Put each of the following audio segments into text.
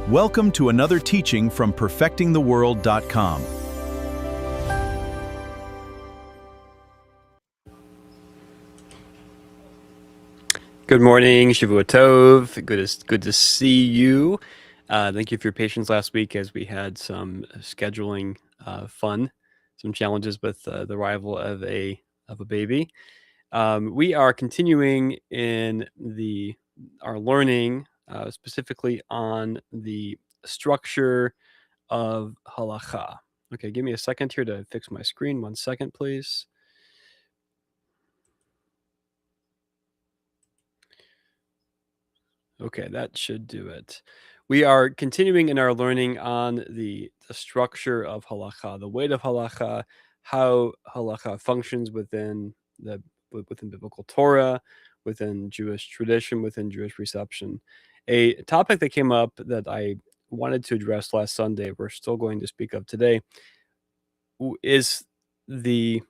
Welcome to another teaching from perfectingtheworld.com. Good morning, Shavua Tov. Good to see you. Thank you for your patience last week as we had some scheduling fun, some challenges with the arrival of a baby. We are continuing in our learning specifically on the structure of halakha. Okay, give me a second here to fix my screen. 1 second, please. Okay, that should do it. We are continuing in our learning on the structure of halakha, the weight of halakha, how halakha functions within biblical Torah, within Jewish tradition, within Jewish reception. A topic that came up that I wanted to address last Sunday, we're still going to speak of today, is the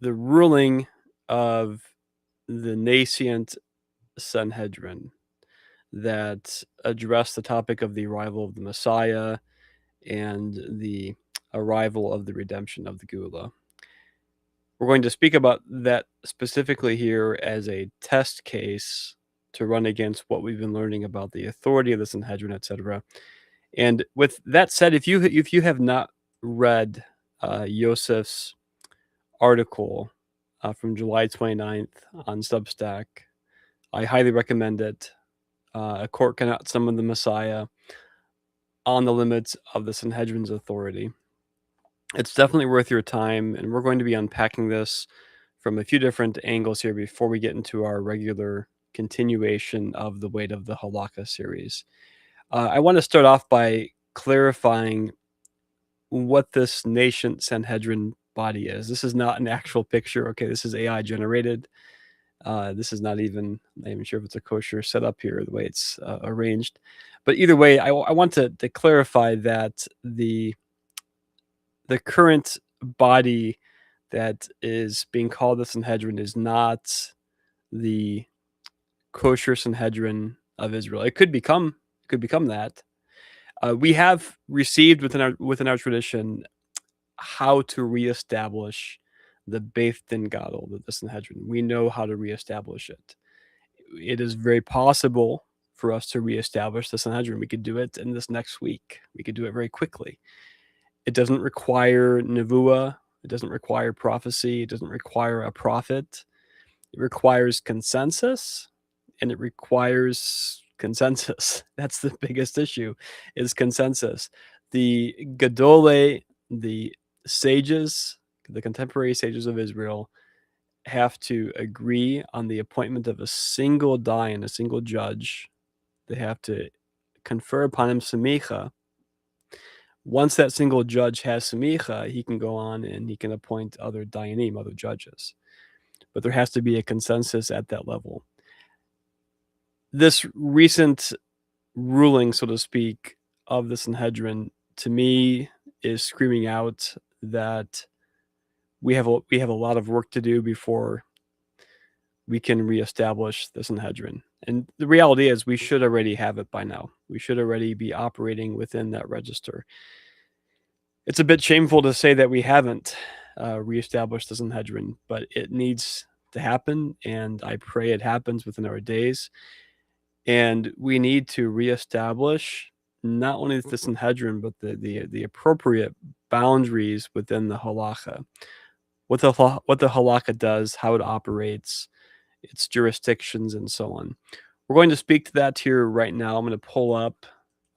ruling of the nascent Sanhedrin that address the topic of the arrival of the Messiah and the arrival of the redemption of the Geula. We're going to speak about that specifically here as a test case to run against what we've been learning about the authority of the Sanhedrin, etc. And with that said, if you have not read Yosef's article from July 29th on Substack, I highly recommend it. A court cannot summon the Messiah on the limits of the Sanhedrin's authority. It's definitely worth your time, and we're going to be unpacking this from a few different angles here before we get into our regular continuation of the Weight of the Halakha series. I want to start off by clarifying what this nascent Sanhedrin body is. This is not an actual picture. Okay, this is AI generated. This is not even sure if it's a kosher setup here, the way it's arranged. But either way, I want to clarify that the current body that is being called the Sanhedrin is not the kosher Sanhedrin of Israel. It could become that. We have received within our tradition how to reestablish the Beit Din Gadol, the Sanhedrin. We know how to reestablish it. It is very possible for us to reestablish the Sanhedrin. We could do it in this next week. We could do it very quickly. It doesn't require nevuah. It doesn't require prophecy. It doesn't require a prophet. It requires consensus, and it requires consensus. That's the biggest issue, is consensus. The Gadolei, the sages, the contemporary sages of Israel, have to agree on the appointment of a single dayan, a single judge. They have to confer upon him semicha. Once that single judge has semicha, he can go on and he can appoint other dayanim, other judges. But there has to be a consensus at that level. This recent ruling, so to speak, of the Sanhedrin, to me, is screaming out that we have a lot of work to do before we can reestablish the Sanhedrin. And the reality is we should already have it by now. We should already be operating within that register. It's a bit shameful to say that we haven't reestablished the Sanhedrin, but it needs to happen, and I pray it happens within our days. And we need to reestablish not only the Sanhedrin, but the appropriate boundaries within the halakha. What the halakha does, how it operates, its jurisdictions, and so on. We're going to speak to that here right now. I'm going to pull up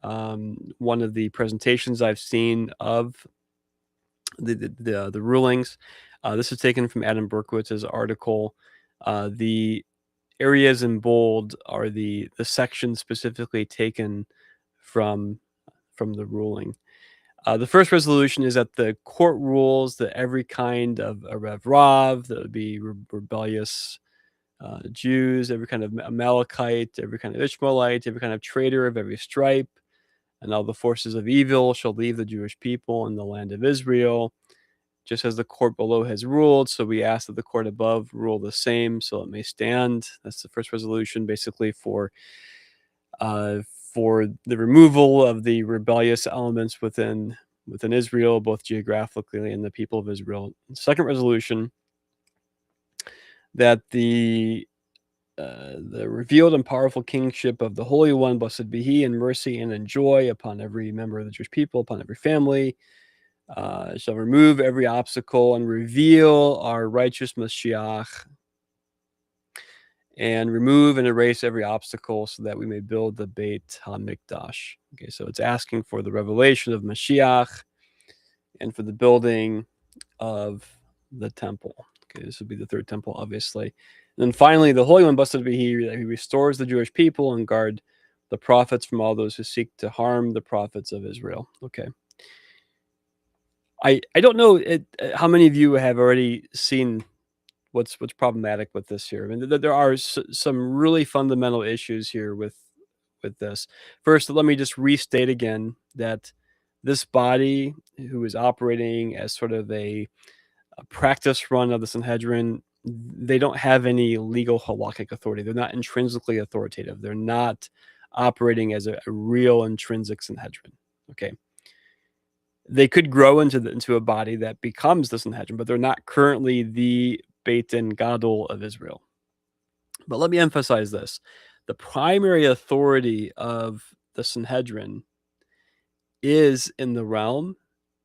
one of the presentations I've seen of the rulings. This is taken from Adam Berkowitz's article. The areas in bold are the sections specifically taken from the ruling. The first resolution is that the court rules that every kind of a Rev Rav, that would be rebellious Jews, every kind of Amalekite, every kind of Ishmaelite, every kind of traitor of every stripe, and all the forces of evil shall leave the Jewish people in the land of Israel, just as the court below has ruled. So we ask that the court above rule the same, so it may stand. That's the first resolution, basically for for the removal of the rebellious elements within Israel, both geographically and the people of Israel. Second resolution, that the revealed and powerful kingship of the Holy One, blessed be He, in mercy and in joy upon every member of the Jewish people, upon every family, shall remove every obstacle and reveal our righteous Mashiach, and remove and erase every obstacle so that we may build the Beit HaMikdash. Okay, so it's asking for the revelation of Mashiach and for the building of the temple. Okay, this would be the third temple, obviously. And then finally, the Holy One, blessed be He, that He restores the Jewish people and guard the prophets from all those who seek to harm the prophets of Israel. Okay. I don't know how many of you have already seen what's problematic with this here. I mean, there are some really fundamental issues here with this. First, let me just restate again that this body, who is operating as sort of a practice run of the Sanhedrin, they don't have any legal halakhic authority. They're not intrinsically authoritative. They're not operating as a real intrinsic Sanhedrin. Okay. They could grow into a body that becomes the Sanhedrin, but they're not currently the Beit Din Gadol of Israel. But let me emphasize this. The primary authority of the Sanhedrin is in the realm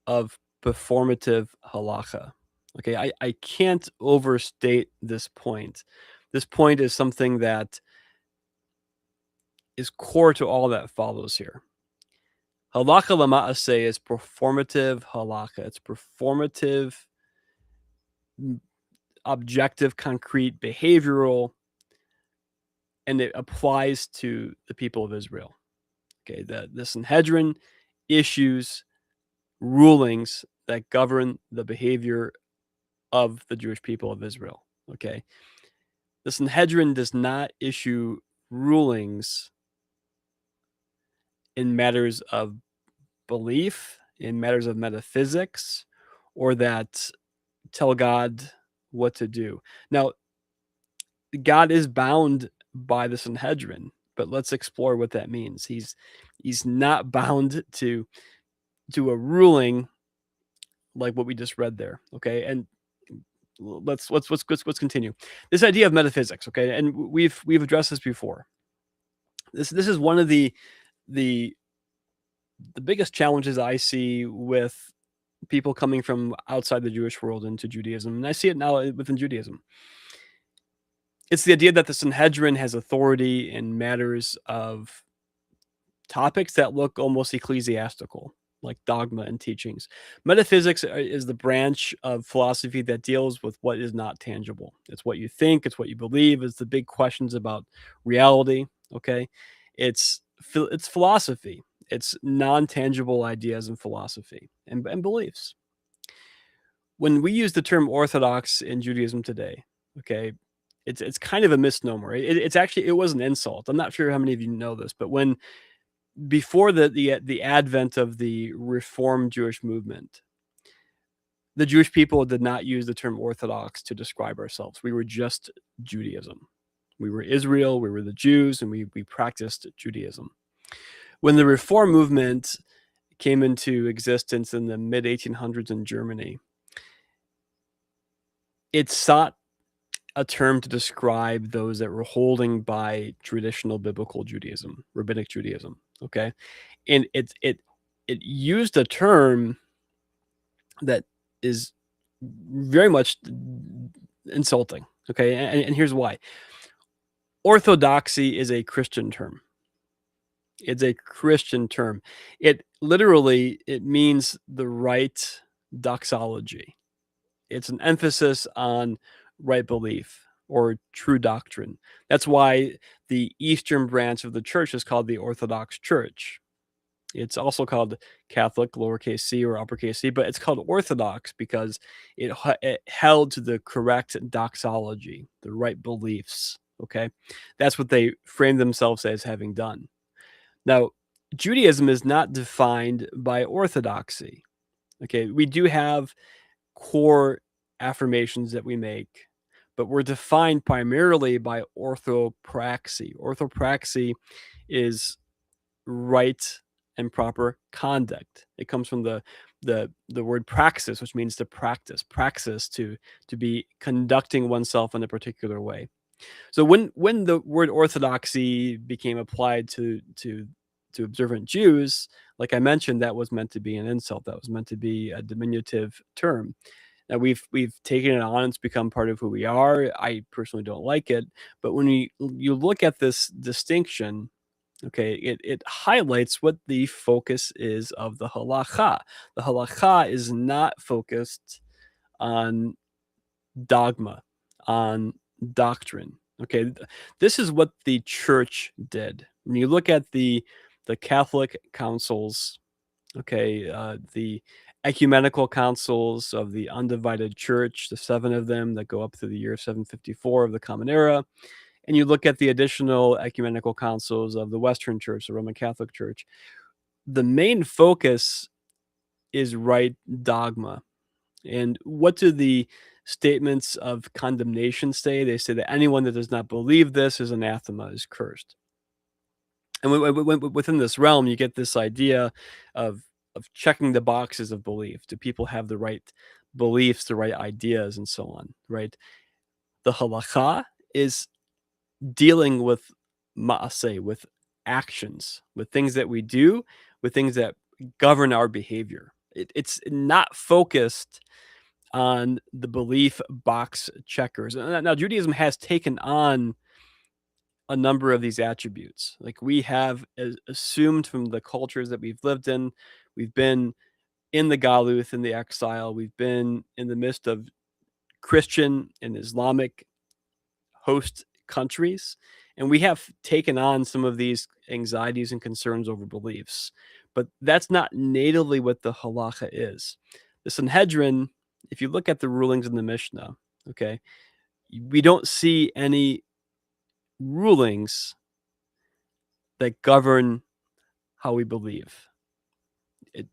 of performative halakha. Okay, I can't overstate this point. This point is something that is core to all that follows here. Halakha lama'aseh is performative halakha. It's performative, objective, concrete, behavioral, and it applies to the people of Israel. Okay, the Sanhedrin issues rulings that govern the behavior of the Jewish people of Israel. Okay, the Sanhedrin does not issue rulings in matters of belief, in matters of metaphysics, or that tell God what to do. Now, God is bound by the Sanhedrin, but let's explore what that means. He's not bound to a ruling like what we just read there. Okay, and let's continue. This idea of metaphysics. Okay, and we've addressed this before. This is one of the biggest challenges I see with people coming from outside the Jewish world into Judaism, and I see it now within Judaism. It's the idea that the Sanhedrin has authority in matters of topics that look almost ecclesiastical, like dogma and teachings. Metaphysics is the branch of philosophy that deals with what is not tangible. It's what you think, it's what you believe, it's the big questions about reality. Okay, it's philosophy. It's non-tangible ideas and philosophy and beliefs. When we use the term orthodox in Judaism today, okay, it's kind of a misnomer. It's actually, it was an insult. I'm not sure how many of you know this, but before the advent of the Reform Jewish movement, the Jewish people did not use the term Orthodox to describe ourselves. We were just Judaism. We were Israel, we were the Jews, and we practiced Judaism. When the Reform movement came into existence in the mid-1800s in Germany, it sought a term to describe those that were holding by traditional biblical Judaism, rabbinic Judaism. Okay, and it used a term that is very much insulting. Okay, and here's why. Orthodoxy is a Christian term. It's a Christian term. It means the right doxology. It's an emphasis on right belief or true doctrine. That's why the Eastern branch of the church is called the Orthodox Church. It's also called Catholic, lowercase c or uppercase c, but it's called Orthodox because it held to the correct doxology, the right beliefs. Okay, that's what they framed themselves as having done. Now, Judaism is not defined by orthodoxy. Okay, we do have core affirmations that we make, but we're defined primarily by orthopraxy. Orthopraxy is right and proper conduct. It comes from the word praxis, which means to practice. Praxis to be conducting oneself in a particular way. So when the word orthodoxy became applied to observant Jews, like I mentioned, that was meant to be an insult. That was meant to be a diminutive term. Now we've taken it on, it's become part of who we are. I personally don't like it, but when you look at this distinction, okay, it highlights what the focus is of the halakha. The halakha is not focused on dogma, on doctrine. Okay, this is what the church did. When you look at the Catholic councils, okay, the ecumenical councils of the undivided church, the 7 of them that go up to the year 754 of the Common Era, and you look at the additional ecumenical councils of the Western Church, the Roman Catholic Church, the main focus is right dogma. And what do the statements of condemnation say? They say that anyone that does not believe this is anathema, is cursed. And within this realm, you get this idea of checking the boxes of belief. Do people have the right beliefs, the right ideas, and so on, right? The halakha is dealing with ma'aseh, with actions, with things that we do, with things that govern our behavior. It's not focused on the belief box checkers. Now, Judaism has taken on a number of these attributes. Like we have assumed from the cultures that we've lived in, we've been in the Galuth, in the exile, we've been in the midst of Christian and Islamic host countries, and we have taken on some of these anxieties and concerns over beliefs. But that's not natively what the halacha is. The Sanhedrin, if you look at the rulings in the Mishnah, okay, we don't see any rulings that govern how we believe. It,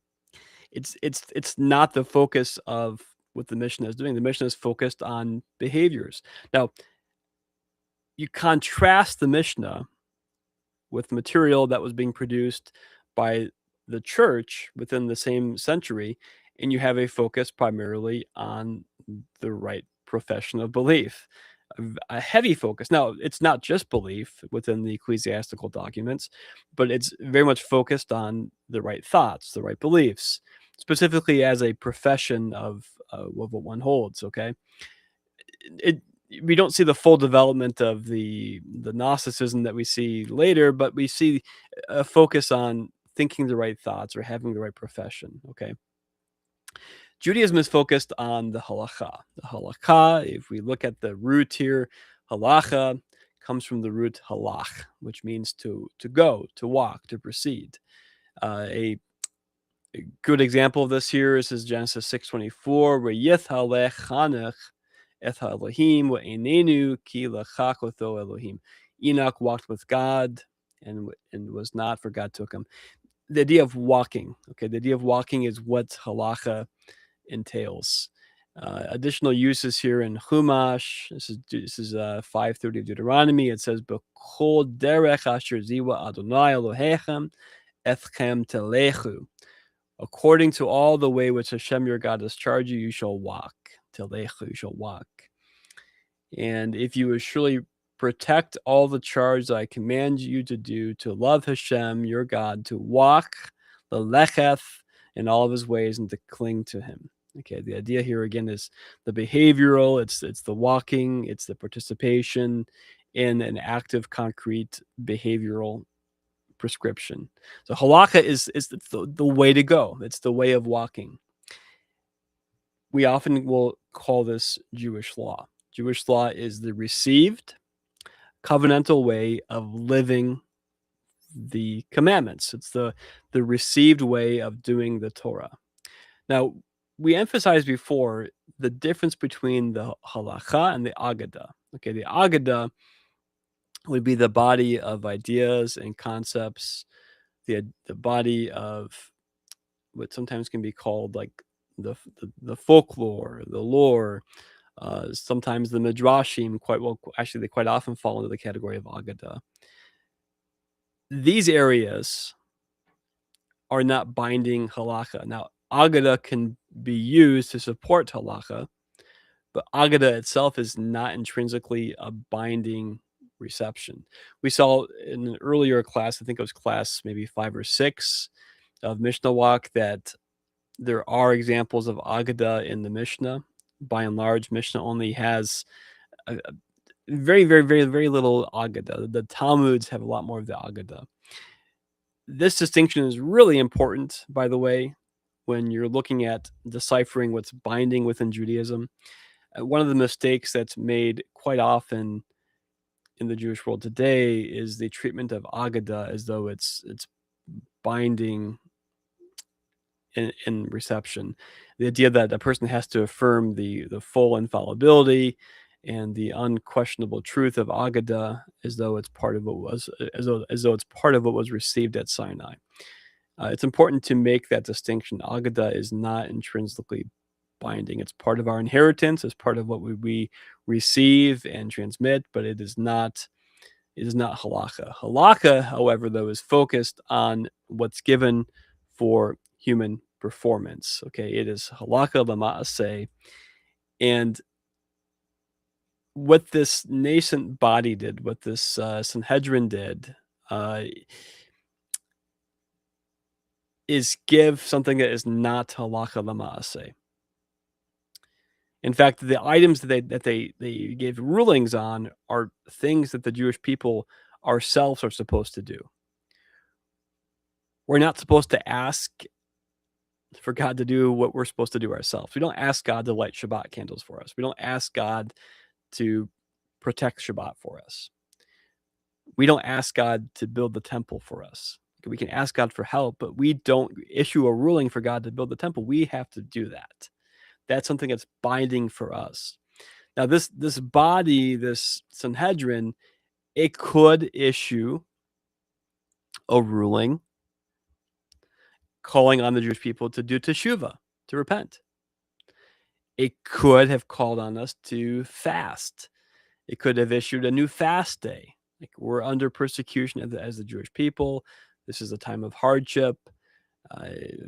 it's not the focus of what the Mishnah is doing. The Mishnah is focused on behaviors. Now, you contrast the Mishnah with material that was being produced by the church within the same century, and you have a focus primarily on the right profession of belief. A heavy focus. Now, it's not just belief within the ecclesiastical documents, but it's very much focused on the right thoughts, the right beliefs, specifically as a profession of what one holds. Okay, it we don't see the full development of the Gnosticism that we see later, but we see a focus on thinking the right thoughts or having the right profession. Okay, Judaism is focused on the halakha. The halakha, if we look at the root here, halacha comes from the root halach, which means to go, to walk, to proceed. A good example of this here is Genesis 6:24, where Yithalech Chanech et Elohim wa'enenu ki lachakotho Elohim. Enoch walked with God and was not, for God took him. The idea of walking, okay, the idea of walking is what halacha entails. Additional uses here in Chumash. This is 5:30 of Deuteronomy. It says, "B'chol derech asher ziva Adonai Elohechem etchem telechu." According to all the way which Hashem your God has charged you, you shall walk. Telechu, you shall walk. And if you will surely protect all the charge that I command you to do, to love Hashem your God, to walk the lecheth in all of his ways, and to cling to him. Okay, the idea here again is the behavioral, it's the walking, it's the participation in an active, concrete behavioral prescription. So halakha is the way to go. It's the way of walking. We often will call this Jewish law. Jewish law is the received covenantal way of living the commandments. It's the received way of doing the Torah. Now, we emphasized before the difference between the halakha and the agada. Okay, the agada would be the body of ideas and concepts, the body of what sometimes can be called like the folklore, the lore, sometimes the midrashim. Quite well, actually, they quite often fall into the category of agada. These areas are not binding halakha. Now, agada can be used to support halakha, but agada itself is not intrinsically a binding reception. We saw in an earlier class, I think it was class maybe 5 or 6 of Mishnah Walk, that there are examples of agada in the Mishnah. By and large, Mishnah only has a very, very, very, very little agada. The Talmuds have a lot more of the agada. This distinction is really important, by the way, when you're looking at deciphering what's binding within Judaism. One of the mistakes that's made quite often in the Jewish world today is the treatment of agada as though it's binding in reception. The idea that a person has to affirm the full infallibility and the unquestionable truth of agada as though it's part of what was as though it's part of what was received at Sinai. It's important to make that distinction. Agada is not intrinsically binding. It's part of our inheritance. It's part of what we receive and transmit, but it is not halakha. Halakha, however, though, is focused on what's given for human performance. Okay, it is halakha lama'aseh, and what this nascent body did, what this Sanhedrin did, is give something that is not halakha lama'aseh. In fact, the items that they gave rulings on are things that the Jewish people ourselves are supposed to do. We're not supposed to ask for God to do what we're supposed to do ourselves. We don't ask God to light Shabbat candles for us. We don't ask God to protect Shabbat for us. We don't ask God to build the temple for us. We can ask God for help, but we don't issue a ruling for God to build the temple. We have to do that. That's something that's binding for us. Now, this body, this Sanhedrin, it could issue a ruling calling on the Jewish people to do teshuvah, to repent. It could have called on us to fast. It could have issued a new fast day. Like, we're under persecution as the Jewish people. This is a time of hardship.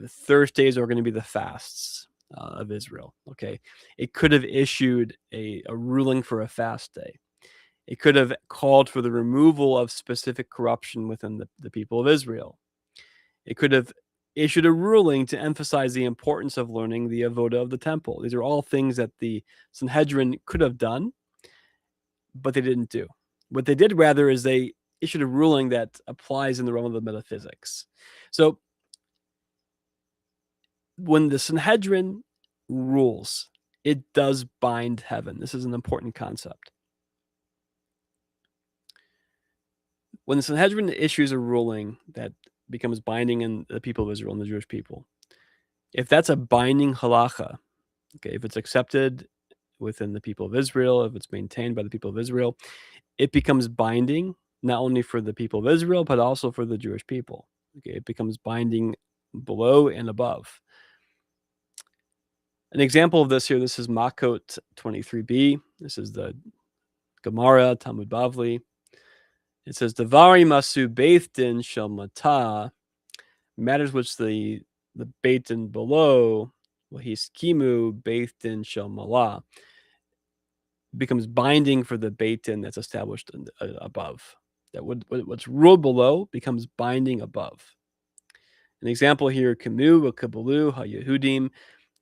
Thursdays are going to be the fasts of Israel. Okay. It could have issued a ruling for a fast day. It could have called for the removal of specific corruption within the people of Israel. It could have issued a ruling to emphasize the importance of learning the avoda of the temple. These are all things that the Sanhedrin could have done, but they didn't do. What they did rather is they issued a ruling that applies in the realm of the metaphysics. So when the Sanhedrin rules, it does bind heaven. This is an important concept. When the Sanhedrin issues a ruling that becomes binding in the people of Israel and the Jewish people, if that's a binding halacha, okay, if it's accepted within the people of Israel, if it's maintained by the people of Israel, it becomes binding not only for the people of Israel, but also for the Jewish people. Okay, it becomes binding below and above. An example of this here, this is Makot 23b. This is the Gemara, Talmud Bavli. It says, Davari masu Beit Din shel mata, matters which the Beit Din below, hiskimu Beit Din shel mala, becomes binding for the Beit Din that's established above. That what's ruled below becomes binding above. An example here, Kamu Kabalu HaYehudim.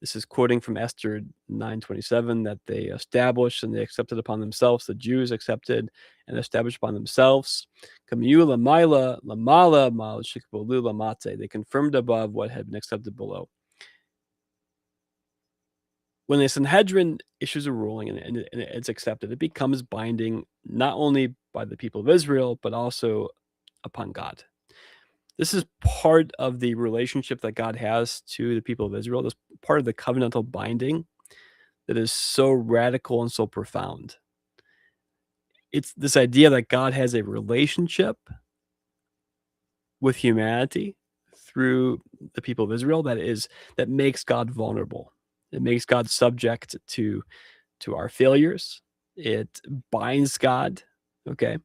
This is quoting from Esther 9:27, that they established and they accepted upon themselves, the Jews accepted and established upon themselves. Kamu Lamaila Lamala Mal Shikbalu Lamate. They confirmed above what had been accepted below. When the Sanhedrin issues a ruling and it's accepted, it becomes binding not only by the people of Israel, but also upon God. This is part of the relationship that God has to the people of Israel. This part of the covenantal binding that is so radical and so profound. It's this idea that God has a relationship with humanity through the people of Israel that makes God vulnerable. It makes God subject to our failures. It binds God. Okay.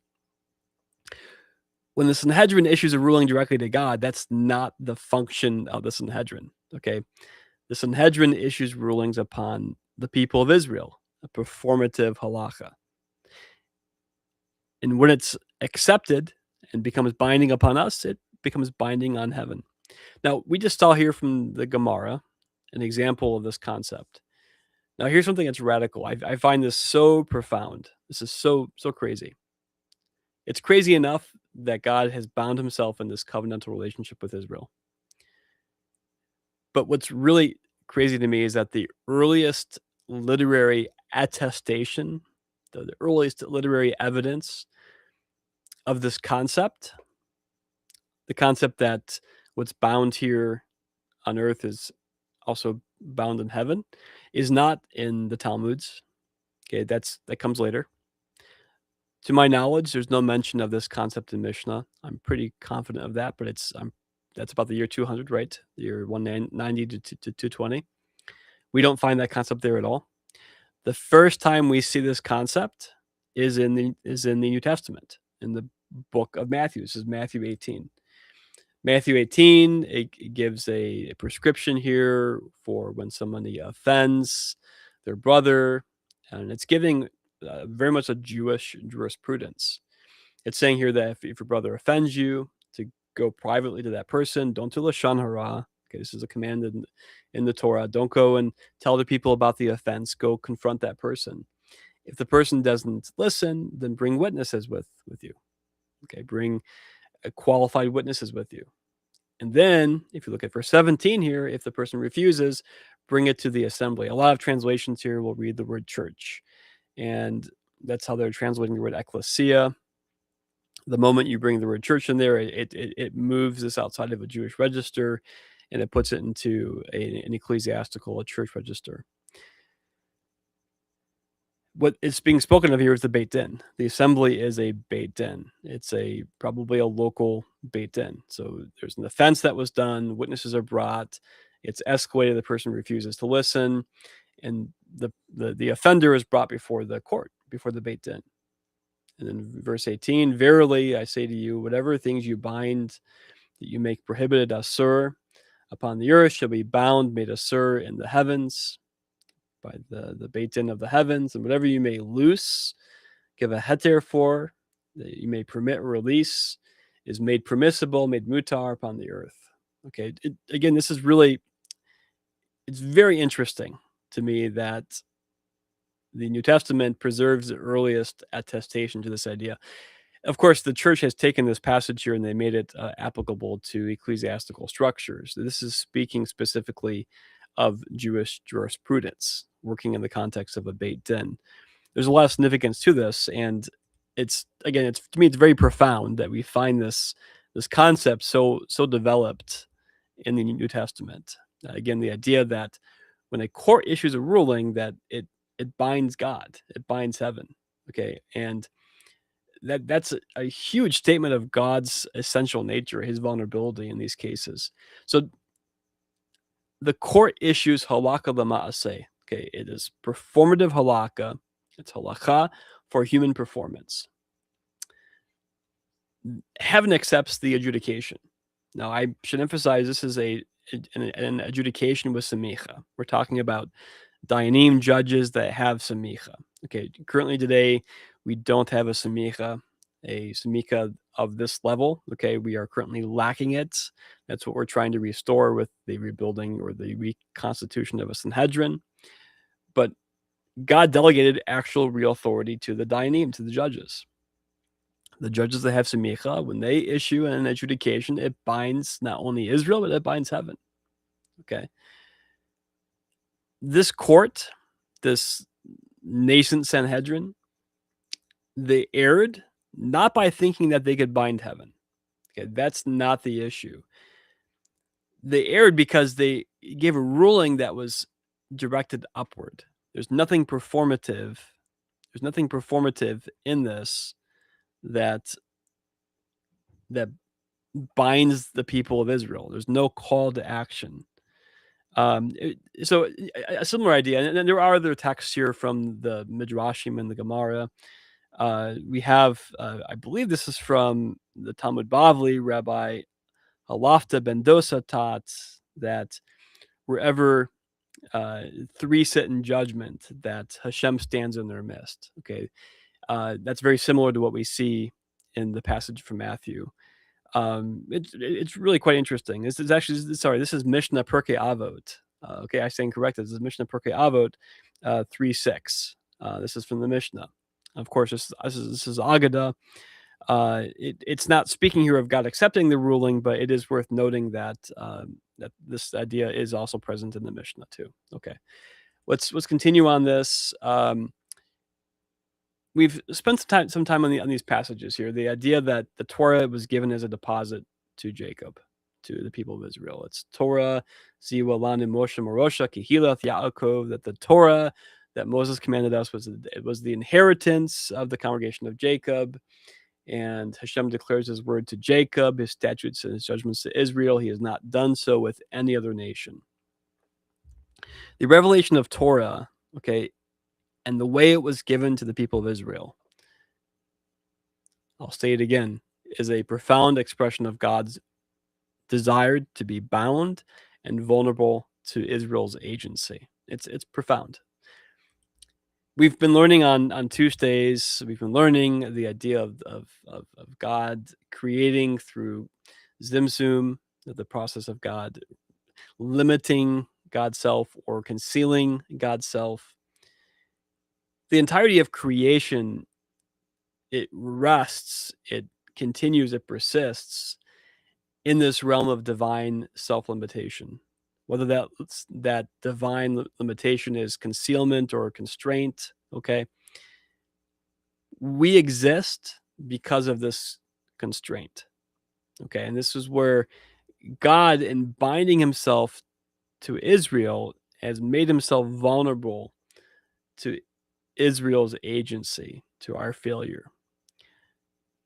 When the Sanhedrin issues a ruling directly to God, that's not the function of the Sanhedrin, okay? The Sanhedrin issues rulings upon the people of Israel, a performative halakha. And when it's accepted and becomes binding upon us, it becomes binding on heaven. Now, we just saw here from the Gemara an example of this concept. Now, here's something that's radical. I find this so profound. This is so crazy. It's crazy enough that God has bound himself in this covenantal relationship with Israel. But what's really crazy to me is that the earliest literary attestation, the earliest literary evidence of this concept, the concept that what's bound here on earth is also bound in heaven, is not in the Talmuds. Okay, that comes later. To my knowledge, there's no mention of this concept in Mishnah. I'm pretty confident of that, but that's about the year 200, right? The year 190 to 220. We don't find that concept there at all. The first time we see this concept is in the New Testament, in the book of Matthew. This is Matthew 18. Matthew 18, it gives a prescription here for when somebody offends their brother, and it's giving very much a Jewish jurisprudence. It's saying here that if your brother offends you, to go privately to that person, don't do lashon hara. Okay, this is a command in the Torah. Don't go and tell the people about the offense. Go confront that person. If the person doesn't listen, then bring witnesses with you. Okay, bring qualified witnesses with you. And then, if you look at verse 17 here, if the person refuses, bring it to the assembly. A lot of translations here will read the word church, and that's how they're translating the word ecclesia. The moment you bring the word church in there, it moves this outside of a Jewish register, and it puts it into an ecclesiastical, a church register. What is being spoken of here is the Beit Din. The assembly is a Beit Din. It's probably a local Beit Din. So there's an offense that was done, witnesses are brought, it's escalated, the person refuses to listen, and the offender is brought before the court, before the Beit Din. And then verse 18, verily I say to you, whatever things you bind that you make prohibited asur upon the earth shall be bound, made asur in the heavens, by the Beit Din of the heavens, and whatever you may loose, give a heter for, that you may permit or release, is made permissible, made mutar upon the earth. Okay, again, this is really, it's very interesting to me that the New Testament preserves the earliest attestation to this idea. Of course, the church has taken this passage here and they made it applicable to ecclesiastical structures. This is speaking specifically of Jewish jurisprudence, working in the context of a Beit Din. There's a lot of significance to this, and it's to me, it's very profound that we find this concept so developed in the New Testament. Again, the idea that when a court issues a ruling, that it binds God, it binds heaven. Okay, and that's a huge statement of God's essential nature, his vulnerability in these cases. So the court issues halakha l'ma'aseh. Okay, it is performative halakha. It's halakha for human performance. Heaven accepts the adjudication. Now, I should emphasize this is an adjudication with samicha. We're talking about dayanim, judges that have samicha. Okay, currently today, we don't have a samicha of this level. Okay, we are currently lacking it. That's what we're trying to restore with the rebuilding or the reconstitution of a Sanhedrin. But God delegated actual real authority to the dayanim, to the judges. The judges that have samicha, when they issue an adjudication, it binds not only Israel, but it binds heaven. Okay. This court, this nascent Sanhedrin, they erred not by thinking that they could bind heaven. Okay, that's not the issue. They erred because they gave a ruling that was directed upward. There's nothing performative. There's nothing performative in this that binds the people of Israel. There's no call to action. So a similar idea, and there are other texts here from the Midrashim and the Gemara We have, I believe this is from the Talmud Bavli. Rabbi Halafta ben Dosa taught that wherever three sit in judgment, that Hashem stands in their midst. Okay, that's very similar to what we see in the passage from Matthew. It's really quite interesting. This is actually, sorry, this is Mishnah Perkei Avot. Okay, I stand corrected. This is Mishnah Perkei Avot 3:6. This is from the Mishnah. Of course, this is Agada. It's not speaking here of God accepting the ruling, but it is worth noting that that this idea is also present in the Mishnah too. Okay, let's continue on this. We've spent some time on these passages here. The idea that the Torah was given as a deposit to Jacob, to the people of Israel. It's Torah, Ziwa Lanu Moshe Morosha Kehilath Yaakov. That the Torah that Moses commanded us was the inheritance of the congregation of Jacob. And Hashem declares his word to Jacob, his statutes and his judgments to Israel. He has not done so with any other nation. The revelation of Torah, okay, and the way it was given to the people of Israel, I'll say it again, is a profound expression of God's desire to be bound and vulnerable to Israel's agency. It's profound. We've been learning on Tuesdays. We've been learning the idea of God creating through Zimzum, the process of God limiting God's self or concealing God's self. The entirety of creation, it rests, it continues, it persists in this realm of divine self-limitation. Whether that divine limitation is concealment or constraint, okay? We exist because of this constraint, okay? And this is where God, in binding himself to Israel, has made himself vulnerable to Israel's agency, to our failure.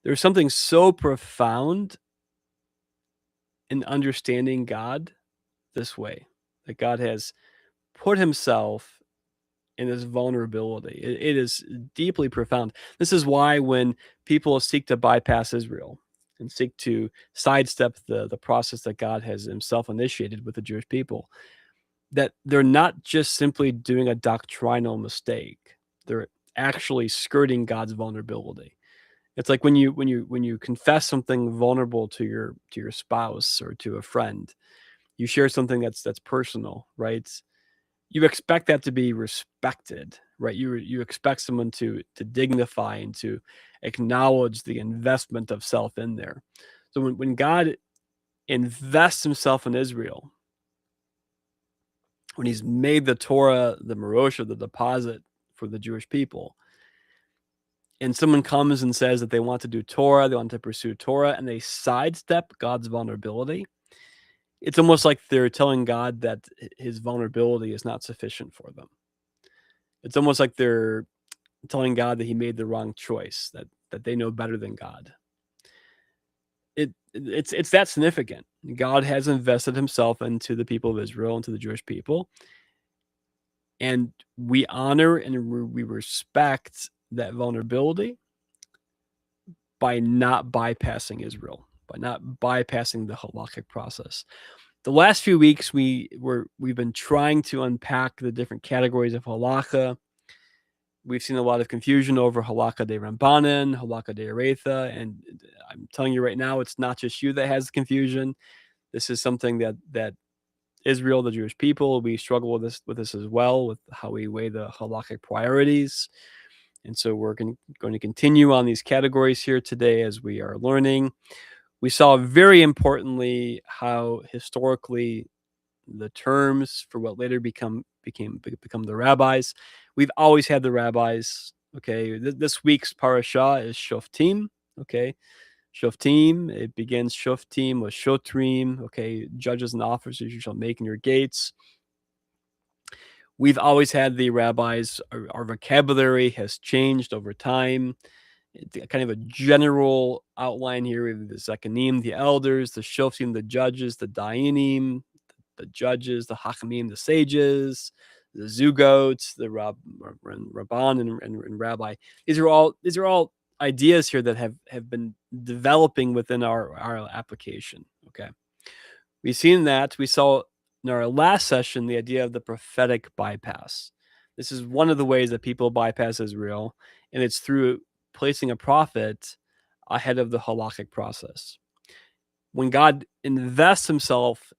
There's something so profound in understanding God this way, that God has put himself in this vulnerability. It is deeply profound. This is why when people seek to bypass Israel and seek to sidestep the process that God has himself initiated with the Jewish people, that they're not just simply doing a doctrinal mistake. They're actually skirting God's vulnerability. It's like when you confess something vulnerable to your spouse or to a friend, you share something that's personal, right? You expect that to be respected, right? You expect someone to dignify and to acknowledge the investment of self in there. So when God invests himself in Israel, when he's made the Torah, the Morosha, the deposit for the Jewish people, and someone comes and says that they want to do Torah, they want to pursue Torah, and they sidestep God's vulnerability, it's almost like they're telling God that his vulnerability is not sufficient for them. It's almost like they're telling God that he made the wrong choice, that they know better than God. It's that significant. God has invested himself into the people of Israel, into the Jewish people, and we honor and we respect that vulnerability by not bypassing Israel, by not bypassing the halakhic process. The last few weeks, we've been trying to unpack the different categories of halakha. We've seen a lot of confusion over halakha De-rabbanan, halakha De-oraita, and I'm telling you right now, it's not just you that has the confusion. This is something that Israel, the Jewish people, we struggle with this as well, with how we weigh the halakhic priorities. And so we're going to continue on these categories here today as we are learning. We saw very importantly how historically the terms for what later become the rabbis. We've always had the rabbis. Okay, this week's parasha is Shoftim. Okay, Shoftim. It begins Shoftim with Shotrim. Okay, judges and officers you shall make in your gates. We've always had the rabbis. Our vocabulary has changed over time. Kind of a general outline here. We have the Zekanim, the elders, the Shoftim, the judges, the Dayanim, the judges, the Hakamim, the sages, the zugot, the rabban, and rabbi. These are all ideas here that have been developing within our application. Okay, we've seen that. We saw in our last session the idea of the prophetic bypass. This is one of the ways that people bypass Israel, and it's through placing a prophet ahead of the halakhic process. When God invests himself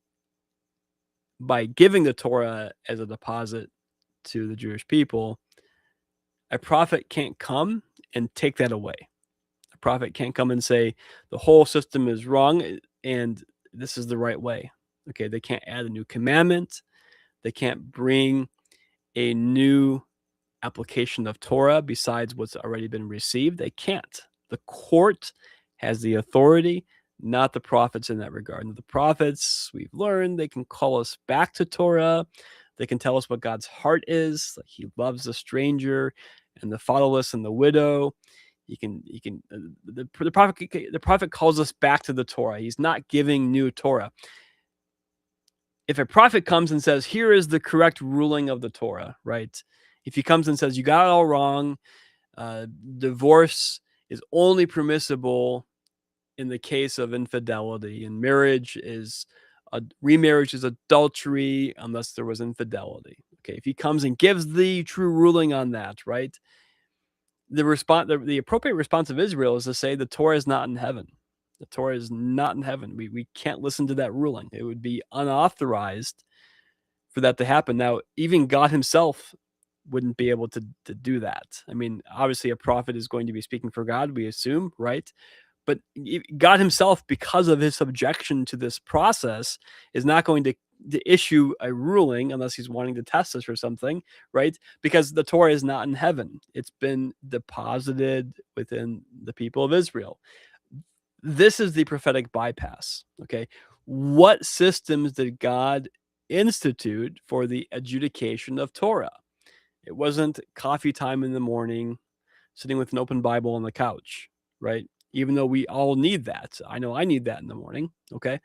by giving the Torah as a deposit to the Jewish people, a prophet can't come and take that away. A prophet can't come and say the whole system is wrong and this is the right way. Okay, they can't add a new commandment. They can't bring a new application of Torah besides what's already been received. They can't. The court has the authority, not the prophets in that regard. And the prophets, we've learned, they can call us back to Torah. They can tell us what God's heart is. Like he loves the stranger and the fatherless and the widow. The prophet calls us back to the Torah. He's not giving new Torah. If a prophet comes and says, here is the correct ruling of the Torah, right? If he comes and says, you got it all wrong, divorce is only permissible in the case of infidelity, and remarriage is adultery unless there was infidelity. Okay, if he comes and gives the true ruling on that, right? The appropriate response of Israel is to say the Torah is not in heaven. The Torah is not in heaven. We can't listen to that ruling. It would be unauthorized for that to happen. Now, even God himself wouldn't be able to do that. I mean, obviously a prophet is going to be speaking for God, we assume, right? But God himself, because of his subjection to this process, is not going to issue a ruling unless he's wanting to test us or something, right? Because the Torah is not in heaven. It's been deposited within the people of Israel. This is the prophetic bypass, okay? What systems did God institute for the adjudication of Torah? It wasn't coffee time in the morning, sitting with an open Bible on the couch, right? Even though we all need that. I know I need that in the morning, okay?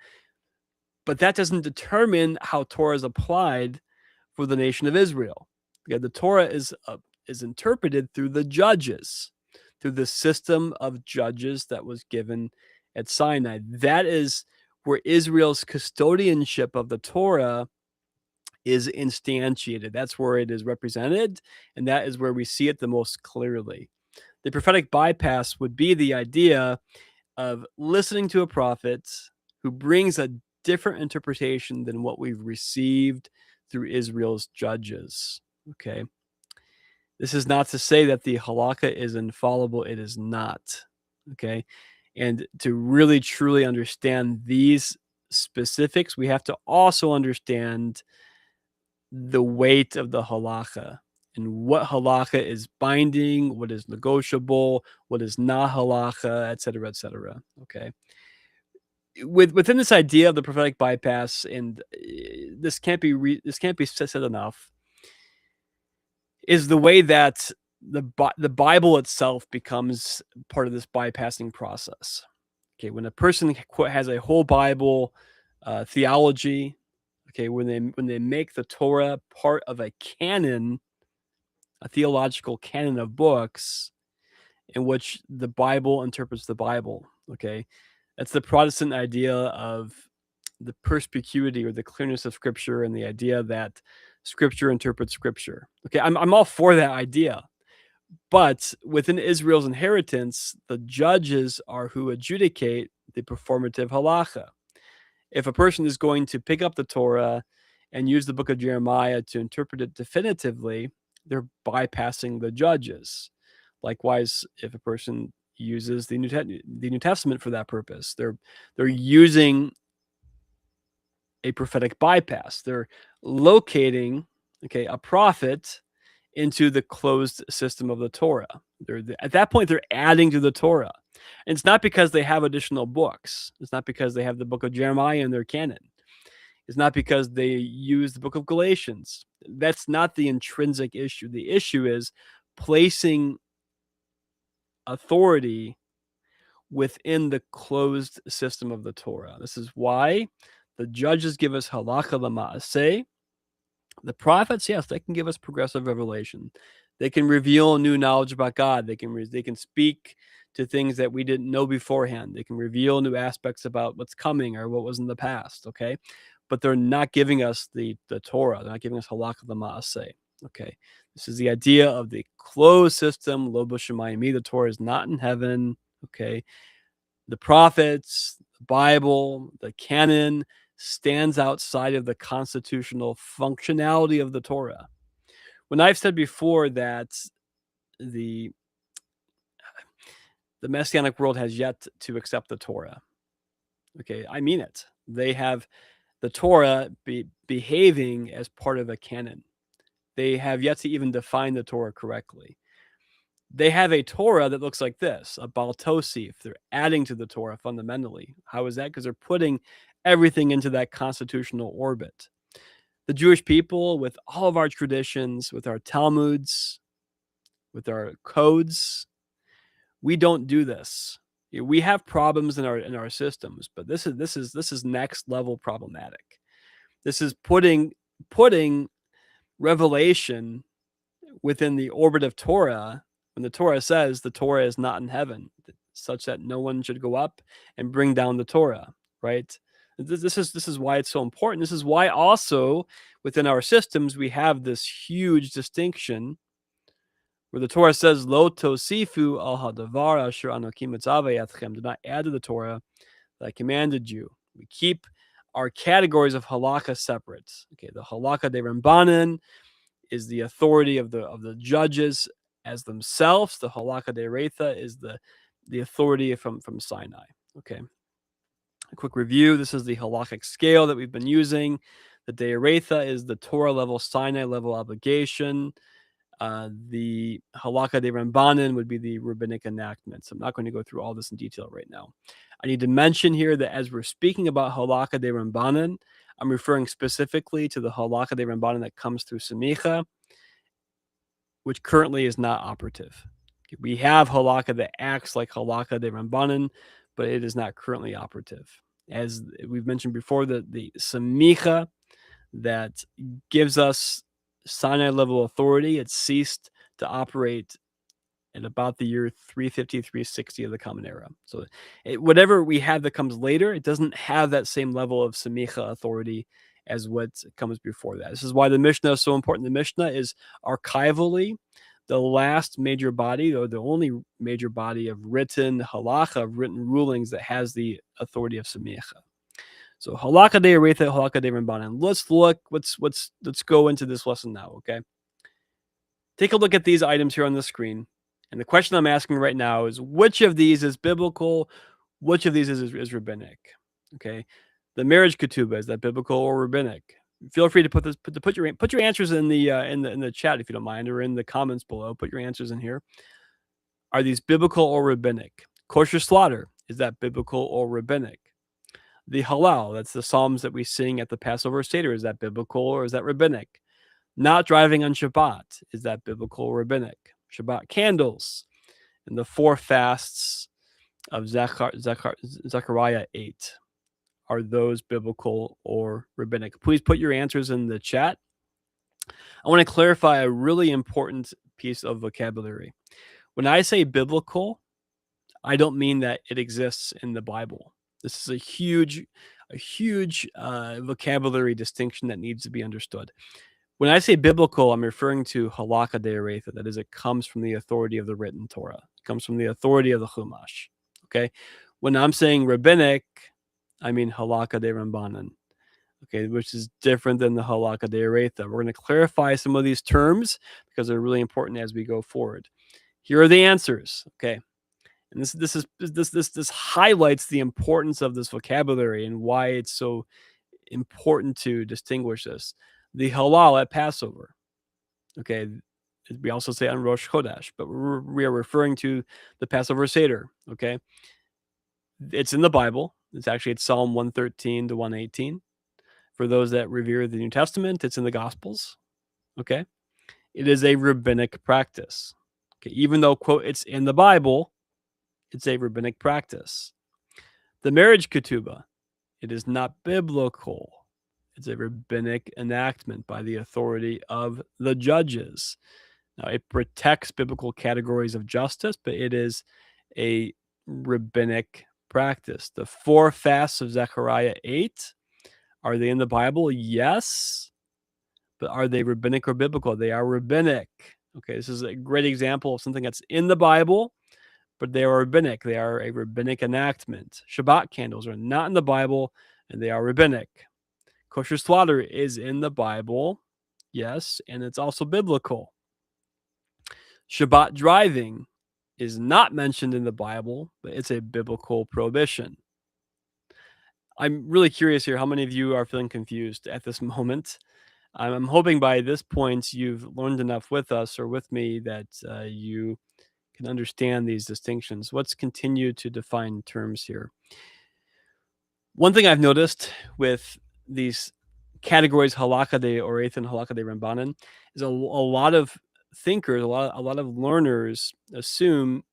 But that doesn't determine how Torah is applied for the nation of Israel. Okay, the Torah is interpreted through the judges, through the system of judges that was given at Sinai. That is where Israel's custodianship of the Torah is instantiated. That's where it is represented, and that is where we see it the most clearly. The prophetic bypass would be the idea of listening to a prophet who brings a different interpretation than what we've received through Israel's judges. Okay. This is not to say that the halakha is infallible. It is not. Okay. And to really truly understand these specifics, we have to also understand the weight of the halakha and what halakha is binding, what is negotiable, what is not halakha, et cetera, okay? Within this idea of the prophetic bypass, and this can't be said enough, is the way that the Bible itself becomes part of this bypassing process. Okay, when a person has a whole Bible theology, okay, when they make the Torah part of a canon, a theological canon of books in which the Bible interprets the Bible, okay? That's the Protestant idea of the perspicuity or the clearness of Scripture and the idea that Scripture interprets Scripture. Okay, I'm all for that idea. But within Israel's inheritance, the judges are who adjudicate the performative halacha. If a person is going to pick up the Torah and use the book of Jeremiah to interpret it definitively, they're bypassing the judges. Likewise, if a person uses the New Testament for that purpose, they're using a prophetic bypass. They're locating, okay, a prophet into the closed system of the Torah. At that point, they're adding to the Torah. And it's not because they have additional books. It's not because they have the book of Jeremiah in their canon. It's not because they use the book of Galatians. That's not the intrinsic issue. The issue is placing authority within the closed system of the Torah. This is why the judges give us halakha l'ma'aseh, The prophets, yes, they can give us progressive revelation. They can reveal new knowledge about God. They can speak to things that we didn't know beforehand. They can reveal new aspects about what's coming or what was in the past. Okay, but they're not giving us the Torah. They're not giving us halakha l'maaseh. Okay, this is the idea of the closed system. Lo b'shamayim. The Torah is not in heaven. Okay, the prophets, the Bible, the canon stands outside of the constitutional functionality of the Torah. When I've said before that the Messianic world has yet to accept the Torah, okay, I mean it. They have the Torah behaving as part of a canon. They have yet to even define the Torah correctly. They have a Torah that looks like this, a Baal Tosif. They're adding to the Torah fundamentally. How is that? Because they're putting everything into that constitutional orbit. The Jewish people, with all of our traditions, with our Talmuds, with our codes, we don't do this. We have problems in our systems, but this is next level problematic. This is putting revelation within the orbit of Torah, when the Torah says the Torah is not in heaven, such that no one should go up and bring down the Torah, right? This is why it's so important. This is why also within our systems we have this huge distinction where the Torah says, Lo tosifu al hadavar asher anokim mitzaveh etchem. Do not add to the Torah that I commanded you. We keep our categories of halakha separate. Okay, the halakha de-rabbanan is the authority of the judges as themselves. The Halakah De-oraita is the authority from Sinai. Okay. A quick review. This is the halakhic scale that we've been using. The De-oraita is the Torah level, Sinai level obligation. The Halakah De-rabbanan would be the rabbinic enactment. So I'm not going to go through all this in detail right now. I need to mention here that as we're speaking about Halakah De-rabbanan, I'm referring specifically to the Halakah De-rabbanan that comes through Semicha, which currently is not operative. We have halakha that acts like halakha de-rabbanan, but it is not currently operative. As we've mentioned before, the semicha that gives us Sinai level authority, it ceased to operate at about the year 350, 360 of the Common Era. So whatever we have that comes later, it doesn't have that same level of semicha authority as what comes before that. This is why the Mishnah is so important. The Mishnah is archivally the last major body, or the only major body of written halacha, of written rulings that has the authority of semicha. So halakha de-oraita, halakha de-rabbanan. Let's go into this lesson now, okay? Take a look at these items here on the screen. And the question I'm asking right now is, which of these is biblical? Which of these is rabbinic? Okay. The marriage ketubah, is that biblical or rabbinic? Feel free to put your answers in the chat if you don't mind, or in the comments below. Put your answers in here. Are these biblical or rabbinic? Kosher slaughter, is that biblical or rabbinic? The halal, that's the psalms that we sing at the Passover Seder, is that biblical or is that rabbinic? Not driving on Shabbat, is that biblical or rabbinic? Shabbat candles and the 4 fasts of Zechariah 8, are those biblical or rabbinic? Please put your answers in the chat. I want to clarify a really important piece of vocabulary. When I say biblical, I don't mean that it exists in the Bible. This is a huge vocabulary distinction that needs to be understood. When I say biblical, I'm referring to halakha de-oraita. That is, it comes from the authority of the written Torah. It comes from the authority of the Chumash. Okay. When I'm saying rabbinic, I mean halakha de-rabbanan. Okay, which is different than the halakha de-oraita. We're going to clarify some of these terms because they're really important as we go forward. Here are the answers. Okay. And this highlights the importance of this vocabulary and why it's so important to distinguish this. The halal at Passover. Okay, we also say on Rosh Chodesh, but we are referring to the Passover Seder. Okay, it's in the Bible. It's Psalm 113 to 118. For those that revere the New Testament, it's in the Gospels. Okay, it is a rabbinic practice. Okay, even though, quote, it's in the Bible, it's a rabbinic practice. The marriage ketubah, it is not biblical. It's a rabbinic enactment by the authority of the judges. Now, it protects biblical categories of justice, but it is a rabbinic practice. The 4 fasts of Zechariah 8, are they in the Bible? Yes. But are they rabbinic or biblical? They are rabbinic. Okay, this is a great example of something that's in the Bible, but they are rabbinic. They are a rabbinic enactment. Shabbat candles are not in the Bible, and they are rabbinic. Kosher slaughter is in the Bible, yes, and it's also biblical. Shabbat driving is not mentioned in the Bible, but it's a biblical prohibition. I'm really curious here how many of you are feeling confused at this moment. I'm hoping by this point you've learned enough with us or with me that you can understand these distinctions. Let's continue to define terms here. One thing I've noticed with these categories, Halakah De-oraita and Halakah De-rabbanan, is a lot of thinkers, a lot of learners assume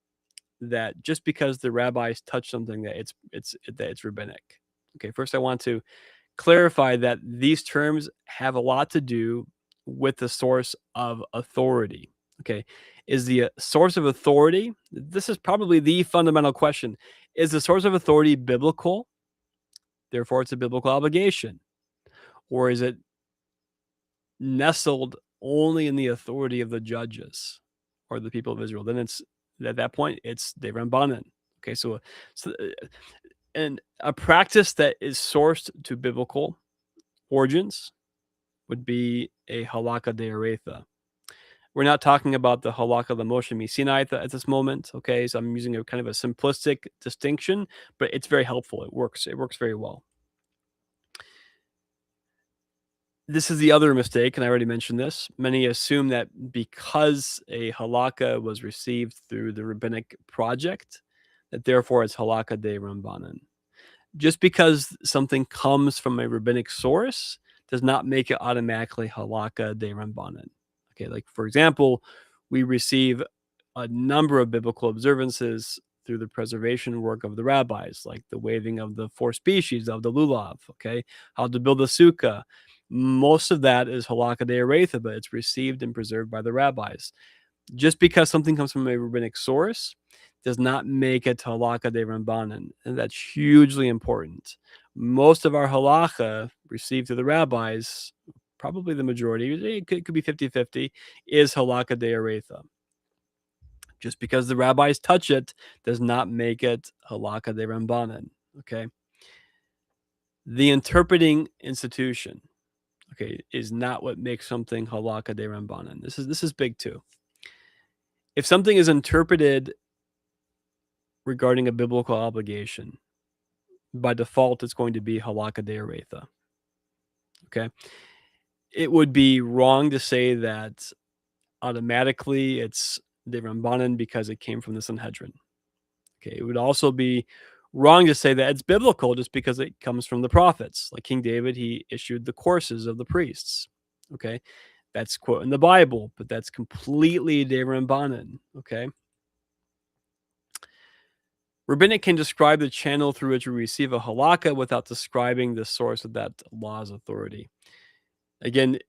that just because the rabbis touch something that it's rabbinic. Okay, first I want to clarify that these terms have a lot to do with the source of authority. Okay, is the source of authority? This is probably the fundamental question. Is the source of authority biblical? Therefore, it's a biblical obligation, or is it nestled only in the authority of the judges or the people of Israel? Then it's at that point it's de-rabbanan. Okay, so and a practice that is sourced to biblical origins would be a halakha de-oraita. We're not talking about the halakha the Moshe Sinai at this moment. Okay, so I'm using a kind of a simplistic distinction, but it's very helpful. It works. It works very well. This is the other mistake, and I already mentioned this. Many assume that because a halakha was received through the rabbinic project, that therefore it's halakha de-rabbanan. Just because something comes from a rabbinic source does not make it automatically halakha de-rabbanan. Okay, like for example, we receive a number of biblical observances through the preservation work of the rabbis, like the waving of the 4 species of the lulav, okay, how to build a sukkah. Most of that is halakha de-oraita, but it's received and preserved by the rabbis. Just because something comes from a rabbinic source does not make it halakha de-rabbanan, and that's hugely important. Most of our halakha received through the rabbis, probably the majority, it could be 50-50, is halakha de-oraita. Just because the rabbis touch it does not make it halakha de-rabbanan, okay? The interpreting institution, okay, is not what makes something halakha de-rabbanan. This is big too. If something is interpreted regarding a biblical obligation, by default, it's going to be halakha de-oraita. Okay, it would be wrong to say that automatically it's de-rabbanan because it came from the Sanhedrin. Okay, it would also be wrong to say that it's biblical just because it comes from the prophets. Like King David, he issued the courses of the priests. Okay, that's quote in the Bible, but that's completely de-rabbanan. Okay. Rabbinic can describe the channel through which we receive a halakha without describing the source of that law's authority. Again,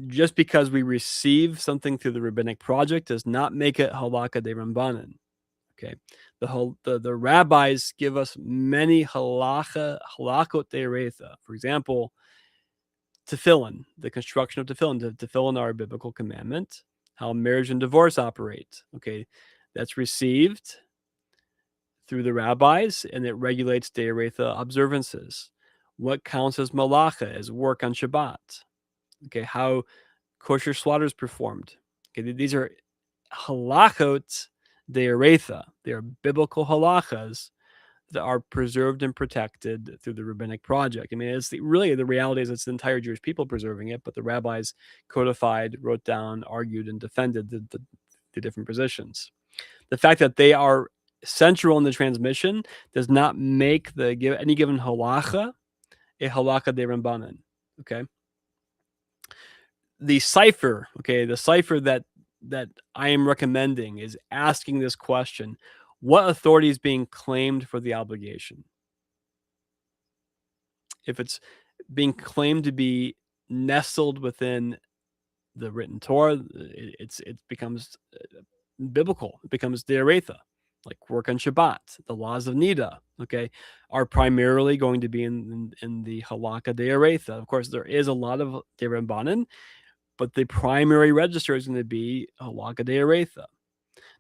just because we receive something through the rabbinic project does not make it halakha de-rabbanan. Okay, the rabbis give us many halakot de-oraita. For example, tefillin, the construction of tefillin. Tefillin are a biblical commandment. How marriage and divorce operate. Okay, that's received through the rabbis, and it regulates de-oraita observances. What counts as malacha, as work on Shabbat? Okay, how kosher slaughter is performed. Okay, these are halachot de-oraita. They are biblical halachas that are preserved and protected through the rabbinic project. I mean, it's really the reality is it's the entire Jewish people preserving it, but the rabbis codified, wrote down, argued, and defended the different positions. The fact that they are central in the transmission does not make any given halacha a halakha de-rabbanan. Okay. The cipher that I am recommending is asking this question: what authority is being claimed for the obligation? If it's being claimed to be nestled within the written Torah, it becomes biblical. It becomes De-oraita, like work on Shabbat. The laws of Nida, okay, are primarily going to be in the Halakah De-oraita. Of course, there is a lot of De-rabbanan, but the primary register is going to be Halakah De-oraita.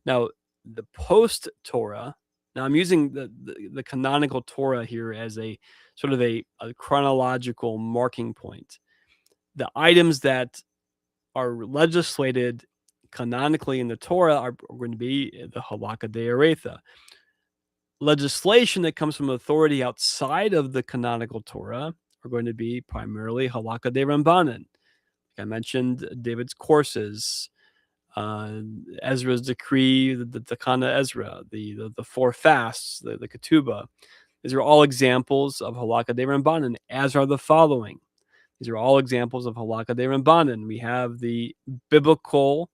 Now, the post-Torah. Now, I'm using the canonical Torah here as a sort of a chronological marking point. The items that are legislated canonically in the Torah are going to be the Halakah De-oraita. Legislation that comes from authority outside of the canonical Torah are going to be primarily Halakah De-rabbanan. I mentioned David's courses, Ezra's decree, the Takkanat Ezra, the four fasts, the ketubah. These are all examples of Halakah De-rabbanan, as are the following. These are all examples of Halakah De-rabbanan. We have the biblical.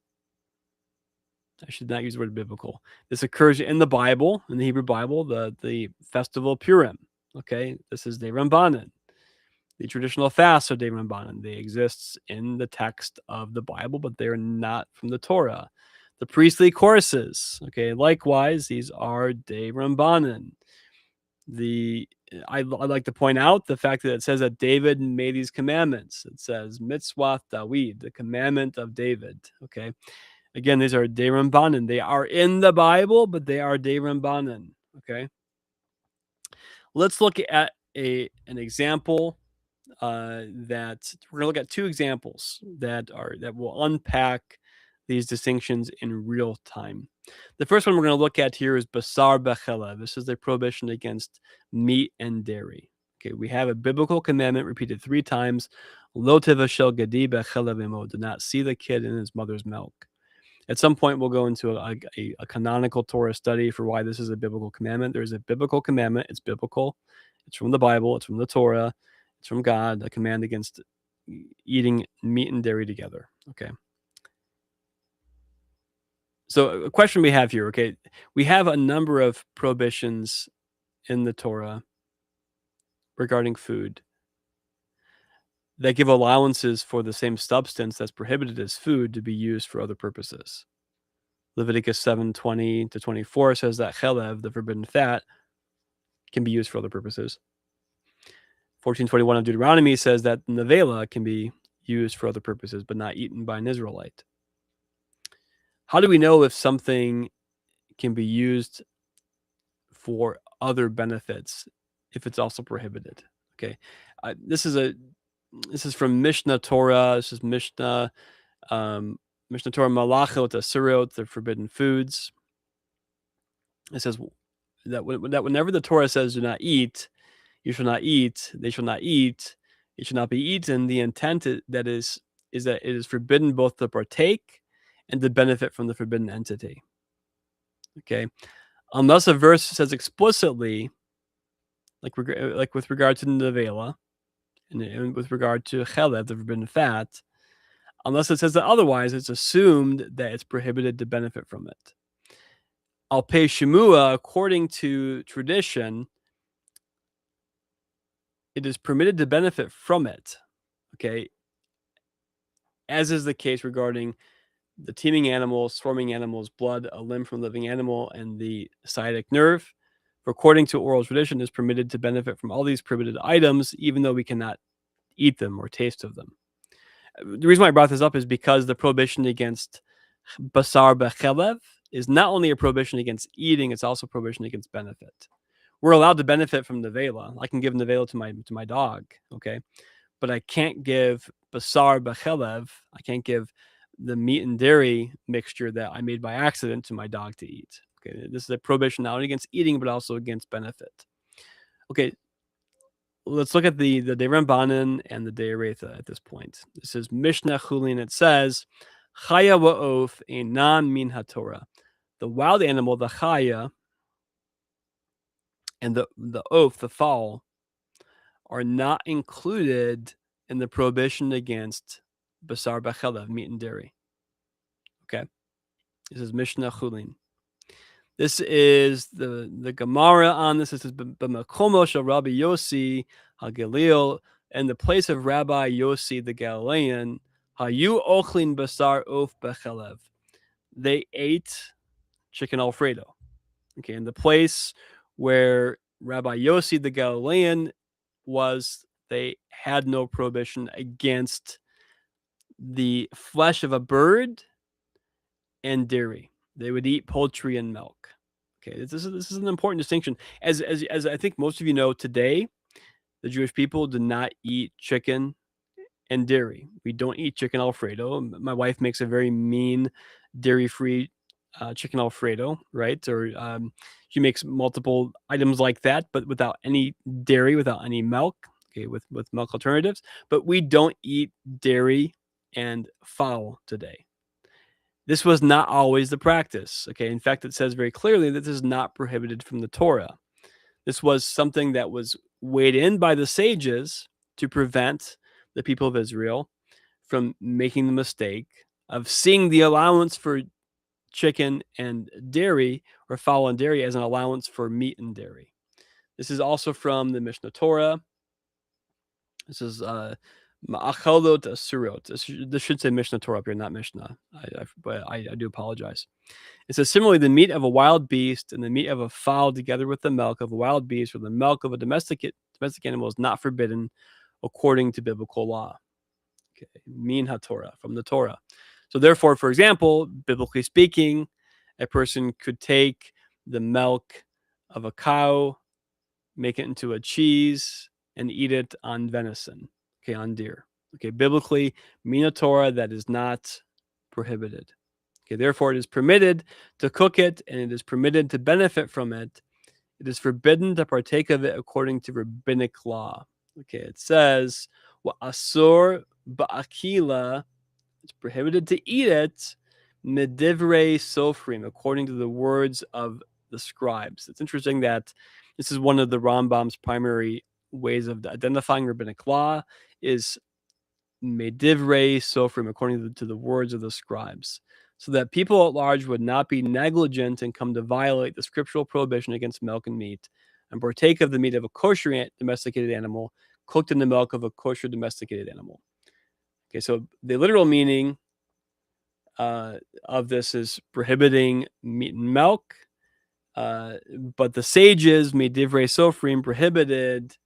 I should not use the word biblical. This occurs in the Bible, in the Hebrew Bible, the festival of Purim. Okay, this is De-rabbanan. The traditional fasts are De-rabbanan. They exist in the text of the Bible, but they're not from the Torah. The priestly courses, okay, likewise, these are De-rabbanan. I'd like to point out the fact that it says that David made these commandments. It says mitzvah David, the commandment of David. Okay, again, these are De-rabbanan. They are in the Bible, but they are De-rabbanan. Okay, let's look at an example. That we're gonna look at two examples that will unpack these distinctions in real time. The first one we're going to look at here is basar bechela. This is the prohibition against meat and dairy. Okay, we have a biblical commandment repeated 3 times: Lo tevashel gadi bechela v'imo. Do not see the kid in his mother's milk. At some point, we'll go into a canonical Torah study for why this is a biblical commandment. There is a biblical commandment. It's biblical. It's from the Bible. It's from the Torah. It's from God, a command against eating meat and dairy together. Okay. So a question we have here, okay, we have a number of prohibitions in the Torah regarding food that give allowances for the same substance that's prohibited as food to be used for other purposes. Leviticus 7:20-24 says that chelev, the forbidden fat, can be used for other purposes. 14:21 of Deuteronomy says that nevela can be used for other purposes, but not eaten by an Israelite. How do we know if something can be used for other benefits if it's also prohibited? Okay, this is from Mishnah Torah. This is Mishnah Torah Malachot Asirot, the forbidden foods. It says that whenever the Torah says "do not eat," you shall not eat, they shall not eat, it shall not be eaten. The intent is that it is forbidden both to partake and to benefit from the forbidden entity. Okay, unless a verse says explicitly, like with regard to nevela and with regard to chelev, the forbidden fat, unless it says that otherwise, it's assumed that it's prohibited to benefit from it. Al pei shemua, according to tradition, it is permitted to benefit from it. Okay, as is the case regarding the teeming animal, swarming animal's blood, a limb from a living animal, and the sciatic nerve. For according to oral tradition, is permitted to benefit from all these prohibited items, even though we cannot eat them or taste of them. The reason why I brought this up is because the prohibition against basar bechelev is not only a prohibition against eating, it's also a prohibition against benefit. We're allowed to benefit from nevela. I can give nevela to my dog, okay? But I can't give basar bechelev. I can't give the meat and dairy mixture that I made by accident to my dog to eat. Okay, this is a prohibition not only against eating, but also against benefit. Okay, let's look at the De-rabbanan and the De-oraita at this point. This is Mishnah Chulin. It says, Chaya wa'of einam min haTorah. The wild animal, the chaya, and the oaf, the fowl, are not included in the prohibition against basar bechelev, meat and dairy. Okay, this is Mishnah Chulin. This is the Gemara on this. This is b'makomo shel Rabbi Yossi HaGalil in the place of Rabbi Yossi the Galilean, hayu ochlin basar of bechalev. They ate chicken Alfredo. Okay, in the place where Rabbi Yossi the Galilean was, they had no prohibition against the flesh of a bird and dairy. They would eat poultry and milk. Okay, this is an important distinction. As I think most of you know, today the Jewish people do not eat chicken and dairy. We don't eat chicken Alfredo. My wife makes a very mean dairy-free chicken Alfredo, right? Or she makes multiple items like that, but without any dairy, without any milk. Okay, with milk alternatives. But we don't eat dairy and fowl today. This was not always the practice. Okay, in fact, it says very clearly that this is not prohibited from the Torah. This was something that was weighed in by the sages to prevent the people of Israel from making the mistake of seeing the allowance for chicken and dairy, or fowl and dairy, as an allowance for meat and dairy. This is also from the Mishnah Torah. This is Ma'achalot Asurot. This should say Mishnah Torah up here, not Mishnah. I do apologize. It says, similarly, the meat of a wild beast and the meat of a fowl together with the milk of a wild beast or the milk of a domestic animal is not forbidden according to biblical law. Okay, min haTorah, from the Torah. So therefore, for example, biblically speaking, a person could take the milk of a cow, make it into a cheese, and eat it on venison, okay, on deer. Okay, biblically, min haTorah, that is not prohibited. Okay, therefore, it is permitted to cook it, and it is permitted to benefit from it. It is forbidden to partake of it according to rabbinic law. Okay, it says, "Wa asur ba'akila," it's prohibited to eat it, medivrei sofrim, according to the words of the scribes. It's interesting that this is one of the Rambam's primary ways of identifying rabbinic law is medivrei sofrim, according to the words of the scribes, so that people at large would not be negligent and come to violate the scriptural prohibition against milk and meat and partake of the meat of a kosher domesticated animal cooked in the milk of a kosher domesticated animal. Okay, so the literal meaning of this is prohibiting meat and milk, but the sages, medivrei sofrim, prohibited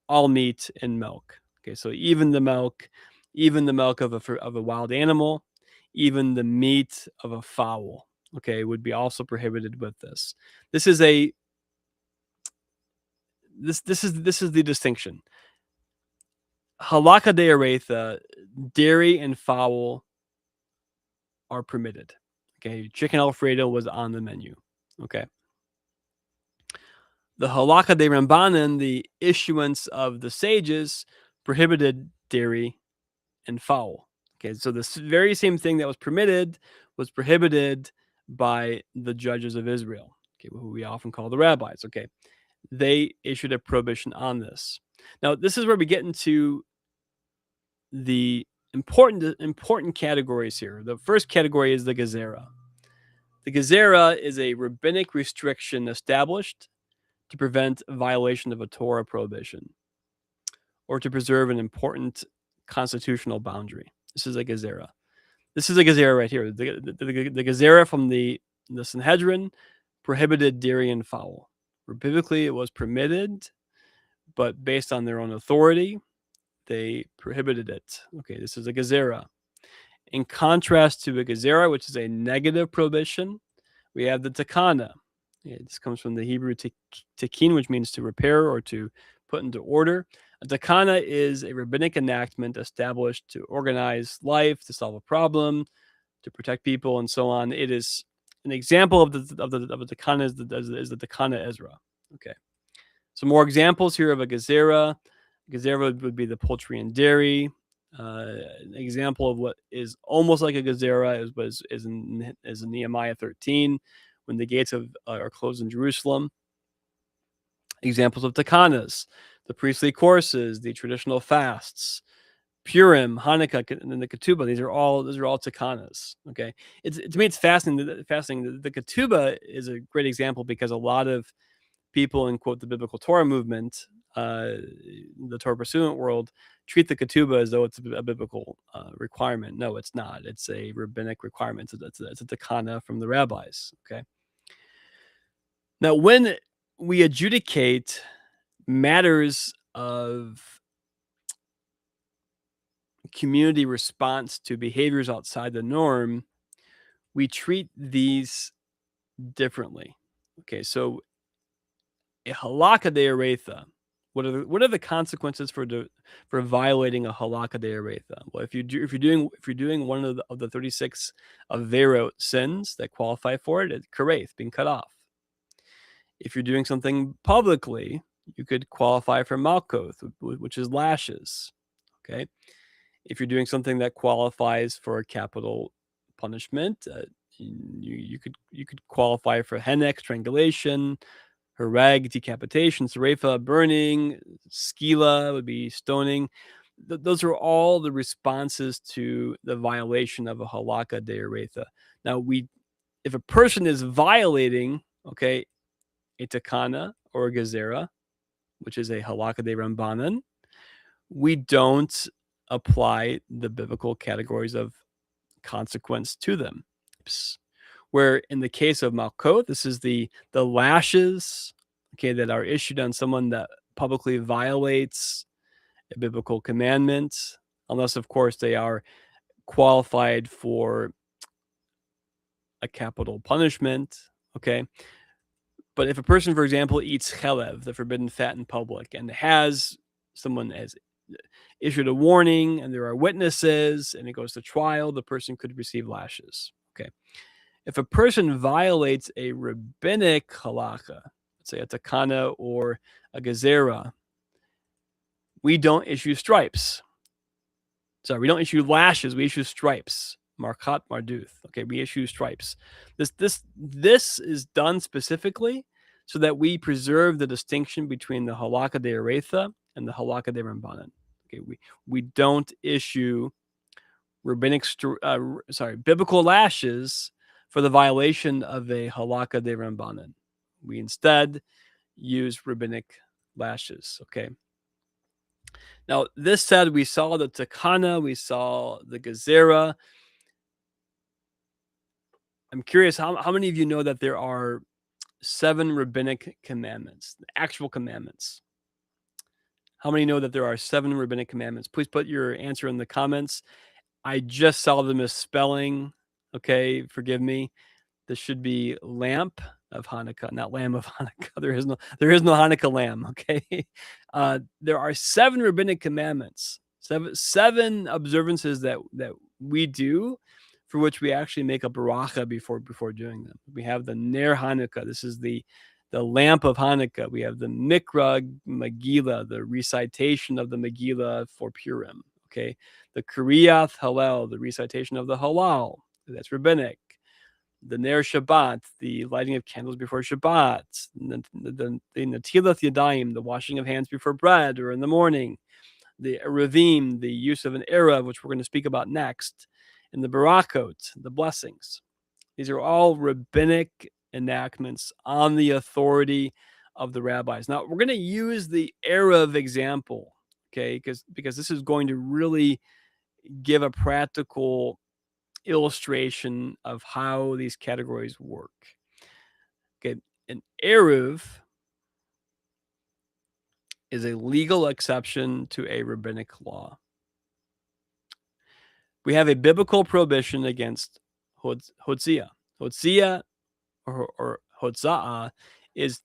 all meat and milk. Okay, so even the milk of a wild animal, even the meat of a fowl, okay, would be also prohibited with this. This is the distinction. Halakah De-oraita, dairy and fowl are permitted. Okay, chicken Alfredo was on the menu. Okay. The Halakah De-rabbanan, the issuance of the sages, prohibited dairy and fowl. Okay, so this very same thing that was permitted was prohibited by the judges of Israel, okay, who we often call the rabbis. Okay, they issued a prohibition on this. Now, this is where we get into the important categories here. The first category is the gezerah. The gezerah is a rabbinic restriction established to prevent a violation of a Torah prohibition or to preserve an important constitutional boundary. This is a gezerah. This is a gezerah right here. The gezerah from the Sanhedrin prohibited dairy and fowl. Biblically, it was permitted, but based on their own authority, they prohibited it. Okay, this is a gezerah. In contrast to a gezerah, which is a negative prohibition, we have the takana. Yeah, this comes from the Hebrew takin, which means to repair or to put into order. A takana is a rabbinic enactment established to organize life, to solve a problem, to protect people, and so on. It is an example of the takana is the Takkanat Ezra. Okay, some more examples here of a gezerah. Gezerah would be the poultry and dairy. An example of what is almost like a gezerah is in Nehemiah 13, when the gates are closed in Jerusalem. Examples of takanas: the priestly courses, the traditional fasts, Purim, Hanukkah, and then the ketubah. These are all takanas. Okay, to me it's fascinating. The ketubah is a great example because a lot of people in quote the biblical Torah movement the Torah pursuant world treat the ketubah as though it's a biblical requirement. No, it's not. It's a rabbinic requirement. It's a takana from the rabbis. Okay. Now, when we adjudicate matters of community response to behaviors outside the norm, we treat these differently. Okay, so a halakha de-oraita. What are the consequences for violating a halakha de-oraita? Well, if you're doing one of the 36 averot sins that qualify for it, it's kareth, being cut off. If you're doing something publicly, you could qualify for malkoth, which is lashes. Okay, if you're doing something that qualifies for a capital punishment, you could qualify for henek, strangulation, harag, decapitation, sarefa, burning, skila would be stoning. Those are all the responses to the violation of a halakha de-oraita. Now, if a person is violating, okay, a takana or a gezerah, which is a halakha de-rabbanan, we don't apply the biblical categories of consequence to them. Where in the case of malkot, this is the lashes, okay, that are issued on someone that publicly violates a biblical commandment, unless of course they are qualified for a capital punishment. Okay. But if a person, for example, eats chelev, the forbidden fat, in public, and someone has issued a warning and there are witnesses and it goes to trial, the person could receive lashes. Okay. If a person violates a rabbinic halakha, let's say a takana or a gezerah, we don't issue stripes. Sorry, we don't issue lashes, we issue stripes. Markat marduth. Okay, we issue stripes. This is done specifically so that we preserve the distinction between the halakha de-oraita and the halakha de-rabbanan. Okay, we don't issue biblical lashes for the violation of a halakha de-rabbanan. We instead use rabbinic lashes. Okay. Now, this said, we saw the takana, we saw the gezerah. I'm curious, how many of you know that there are 7 rabbinic commandments, actual commandments? How many know that there are 7 rabbinic commandments? Please put your answer in the comments. I just saw the misspelling. Okay, forgive me. This should be lamp of Hanukkah, not lamb of Hanukkah. There is no Hanukkah lamb. Okay, there are 7 rabbinic commandments, seven observances that we do, for which we actually make a baracha before doing them. We have the Ner Hanukkah. This is the lamp of Hanukkah. We have the Mikra Megillah, the recitation of the Megillah for Purim. Okay, the Kriyath Hallel, the recitation of the Halal. That's rabbinic. The Ner Shabbat, the lighting of candles before Shabbat. The Natilat Yadayim, the washing of hands before bread or in the morning. The Erevim, the use of an Erev, which we're going to speak about next. And the Barakot, the blessings. These are all rabbinic enactments on the authority of the rabbis. Now, we're going to use the Erev example, okay, because this is going to really give a practical illustration of how these categories work. Okay, an Erev is a legal exception to a rabbinic law. We have a biblical prohibition against hotzia. Hotzia or hotza'ah is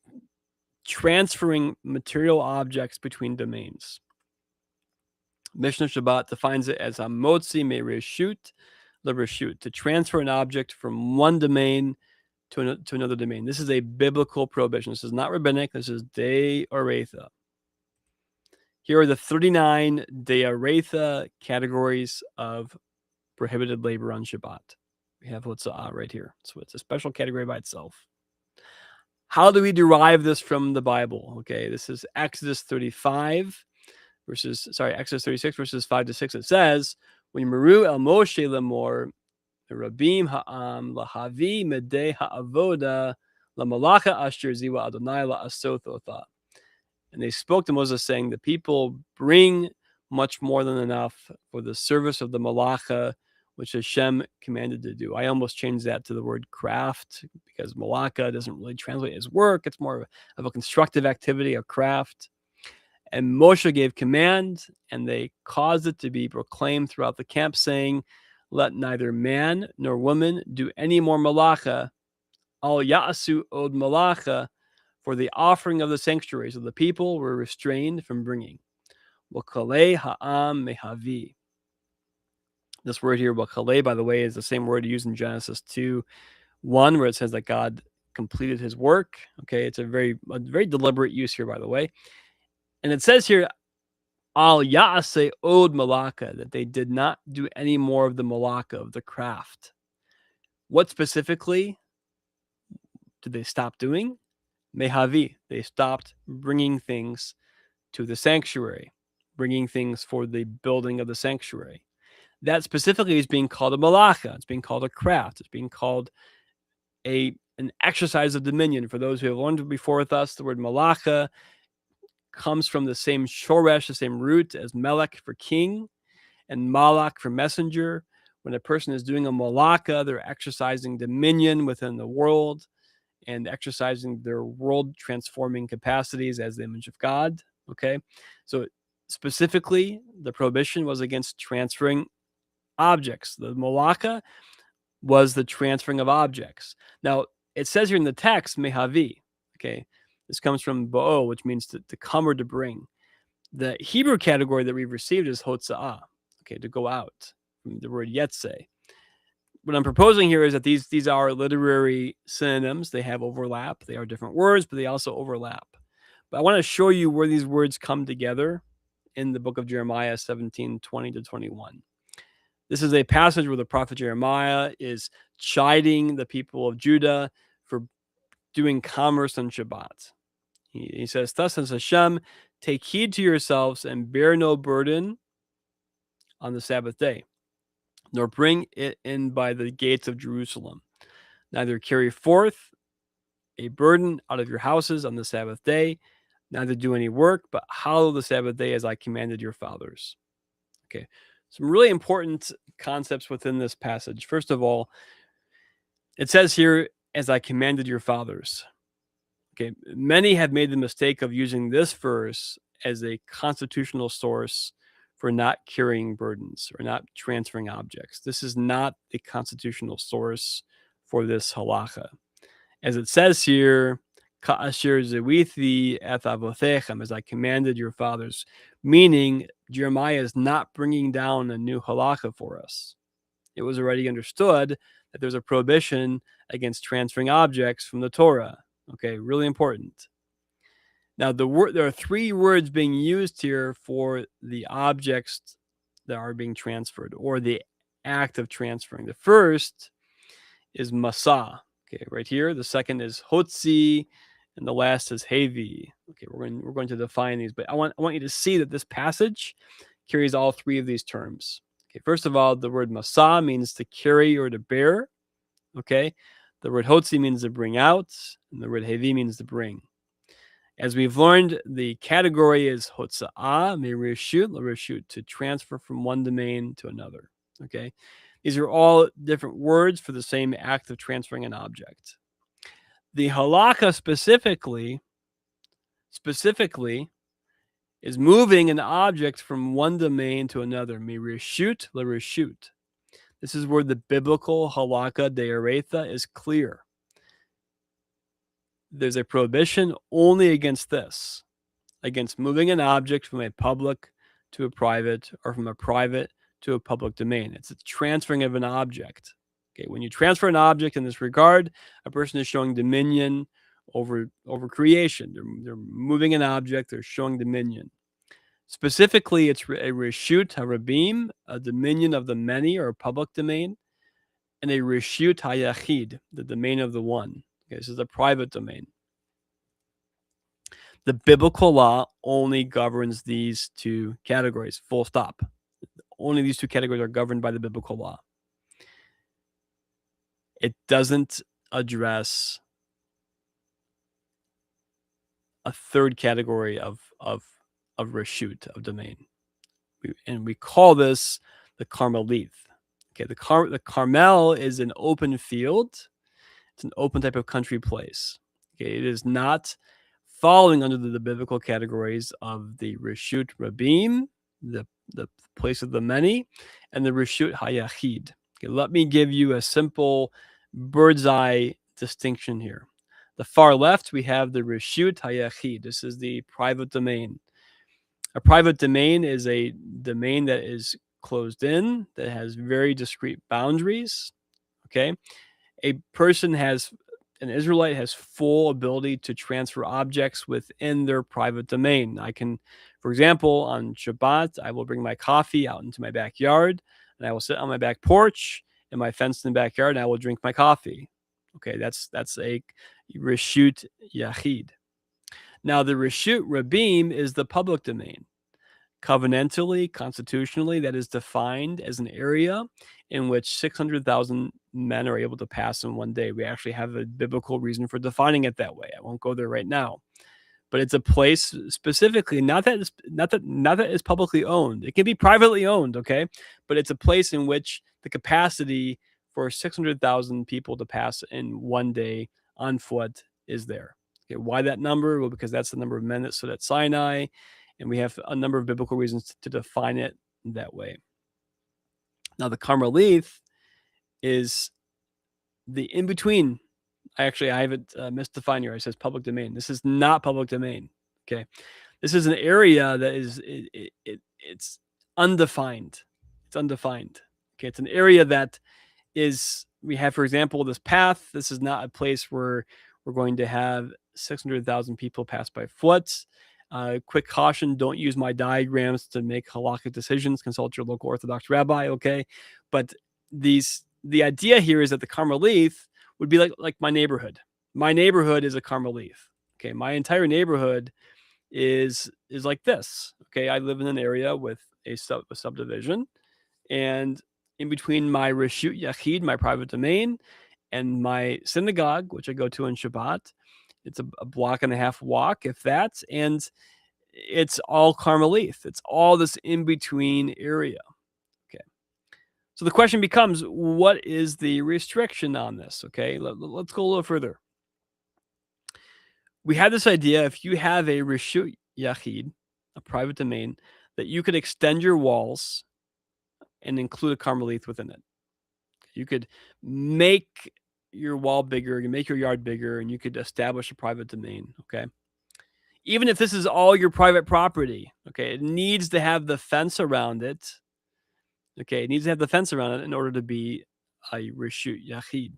transferring material objects between domains. Mishnah Shabbat defines it as hamotzi mereshut lereshut, to transfer an object from one domain to another domain. This is a biblical prohibition. This is not rabbinic. This is de-oraita. Here are the 39 de-oraita categories of prohibited labor on Shabbat. We have hotza'ah right here. So it's a special category by itself. How do we derive this from the Bible? Okay, this is Exodus 36 verses 5 to 6. It says, when Meru el Moshe lemor, Rabim ha'am lahavi medei ha'avoda lamalaka asher ziwa Adonai la'asototha. And they spoke to Moses, saying, the people bring much more than enough for the service of the malacha, which Hashem commanded to do. I almost changed that to the word craft, because malaka doesn't really translate as work. It's more of a constructive activity, a craft. And Moshe gave command, and they caused it to be proclaimed throughout the camp, saying, let neither man nor woman do any more malacha, al ya'asu od malacha, for the offering of the sanctuary. So the people were restrained from bringing. Wakale ha'am mehavi. This word here, wakale, by the way, is the same word used in Genesis 2:1, where it says that God completed his work. Okay, it's a very deliberate use here, by the way. And it says here, al ya'ase od malaka, that they did not do any more of the malaka, of the craft. What specifically did they stop doing? Mehavi, they stopped bringing things to the sanctuary, bringing things for the building of the sanctuary. That specifically is being called a malacha. It's being called a craft. It's being called an exercise of dominion. For those who have learned before with us, the word malacha comes from the same shoresh, the same root as melech for king, and malach for messenger. When a person is doing a malacha, they're exercising dominion within the world and exercising their world transforming capacities as the image of God. Okay, so specifically, the prohibition was against transferring objects. The malaka was the transferring of objects. Now, it says here in the text, mehavi. Okay, this comes from bo'o, which means to come or to bring. The Hebrew category that we've received is hotza'ah, okay, to go out, from the word yetze. What I'm proposing here is that these are literary synonyms. They have overlap. They are different words, but they also overlap. But I want to show you where these words come together in the book of Jeremiah 17:20-21. This is a passage where the prophet Jeremiah is chiding the people of Judah for doing commerce on Shabbat. He says, thus says Hashem, take heed to yourselves and bear no burden on the Sabbath day, nor bring it in by the gates of Jerusalem. Neither carry forth a burden out of your houses on the Sabbath day, neither do any work, but hallow the Sabbath day as I commanded your fathers. Okay, some really important concepts within this passage. First of all, it says here, as I commanded your fathers. Okay, many have made the mistake of using this verse as a constitutional source for not carrying burdens or not transferring objects. This is not a constitutional source for this halakha. As it says here, Ka'asher zewithi et avothechem, as I commanded your fathers, meaning Jeremiah is not bringing down a new halakha for us. It was already understood that there's a prohibition against transferring objects from the Torah. Okay, really important. Now, there are three words being used here for the objects that are being transferred, or the act of transferring. The first is masa. Okay, right here. The second is hotzi, and the last is hevi. Okay, we're going to define these, but I want you to see that this passage carries all three of these terms. Okay, first of all, the word masa means to carry or to bear. Okay, the word hotzi means to bring out, and the word hevi means to bring. As we've learned, the category is hotza'ah, mereshut, to transfer from one domain to another. Okay, these are all different words for the same act of transferring an object. The halakha specifically is moving an object from one domain to another. Mereshut l'reshut. This is where the biblical halakha De-oraita is clear. There's a prohibition only against this, against moving an object from a public to a private, or from a private to a public domain. It's a transferring of an object. Okay, when you transfer an object in this regard, a person is showing dominion over creation. They're moving an object, they're showing dominion. Specifically, it's a reshut harabim, a dominion of the many, or a public domain, and a reshut hayachid, the domain of the one. Okay, this is a private domain. The biblical law only governs these two categories, full stop. Only these two categories are governed by the biblical law. It doesn't address a third category of reshut, of domain. And we call this the Carmelith. Okay, the Carmel is an open field. It's an open type of country place. Okay, it is not falling under the biblical categories of the Reshut Rabim, the place of the many, and the Reshut Hayachid. Okay, let me give you a simple bird's eye distinction here. The far left, we have the Reshut Hayachid. This is the private domain. A private domain is a domain that is closed in, that has very discrete boundaries. Okay, an Israelite has full ability to transfer objects within their private domain. I can, for example, on Shabbat, I will bring my coffee out into my backyard, and I will sit on my back porch in my fenced in backyard, and I will drink my coffee. Okay, that's a Reshut Yachid. Now, the Reshut Rabim is the public domain. Covenantally, constitutionally, that is defined as an area in which 600,000 men are able to pass in one day. We actually have a biblical reason for defining it that way. I won't go there right now, but it's a place specifically, not that it's publicly owned. It can be privately owned, okay, but it's a place in which the capacity for 600,000 people to pass in one day on foot is there. Okay, why that number? Well, because that's the number of men that stood at Sinai, and we have a number of biblical reasons to define it that way. Now, the Carmelith is the in-between. I have it misdefined here. It says public domain. This is not public domain. Okay, this is an area that is it's undefined. It's undefined. Okay, it's an area that is. We have, for example, this path. This is not a place where we're going to have 600,000 people pass by foot. Quick caution, don't use my diagrams to make halakhic decisions. Consult your local Orthodox rabbi, okay? But the idea here is that the Carmelith would be like my neighborhood. My neighborhood is a Carmelith. Okay, my entire neighborhood is like this. Okay, I live in an area with a subdivision, and in between my Reshut Yachid, my private domain, and my synagogue, which I go to on Shabbat, it's a block and a half walk, if that, and it's all Carmelith. It's all this in-between area. Okay. So the question becomes, what is the restriction on this? Okay, let's go a little further. We had this idea, if you have a Reshut Yachid, a private domain, that you could extend your walls and include a Carmelith within it. You could make your wall bigger, you make your yard bigger, and you could establish a private domain, okay? Even if this is all your private property, okay, it needs to have the fence around it, okay? It needs to have the fence around it in order to be a Reshut Yachid,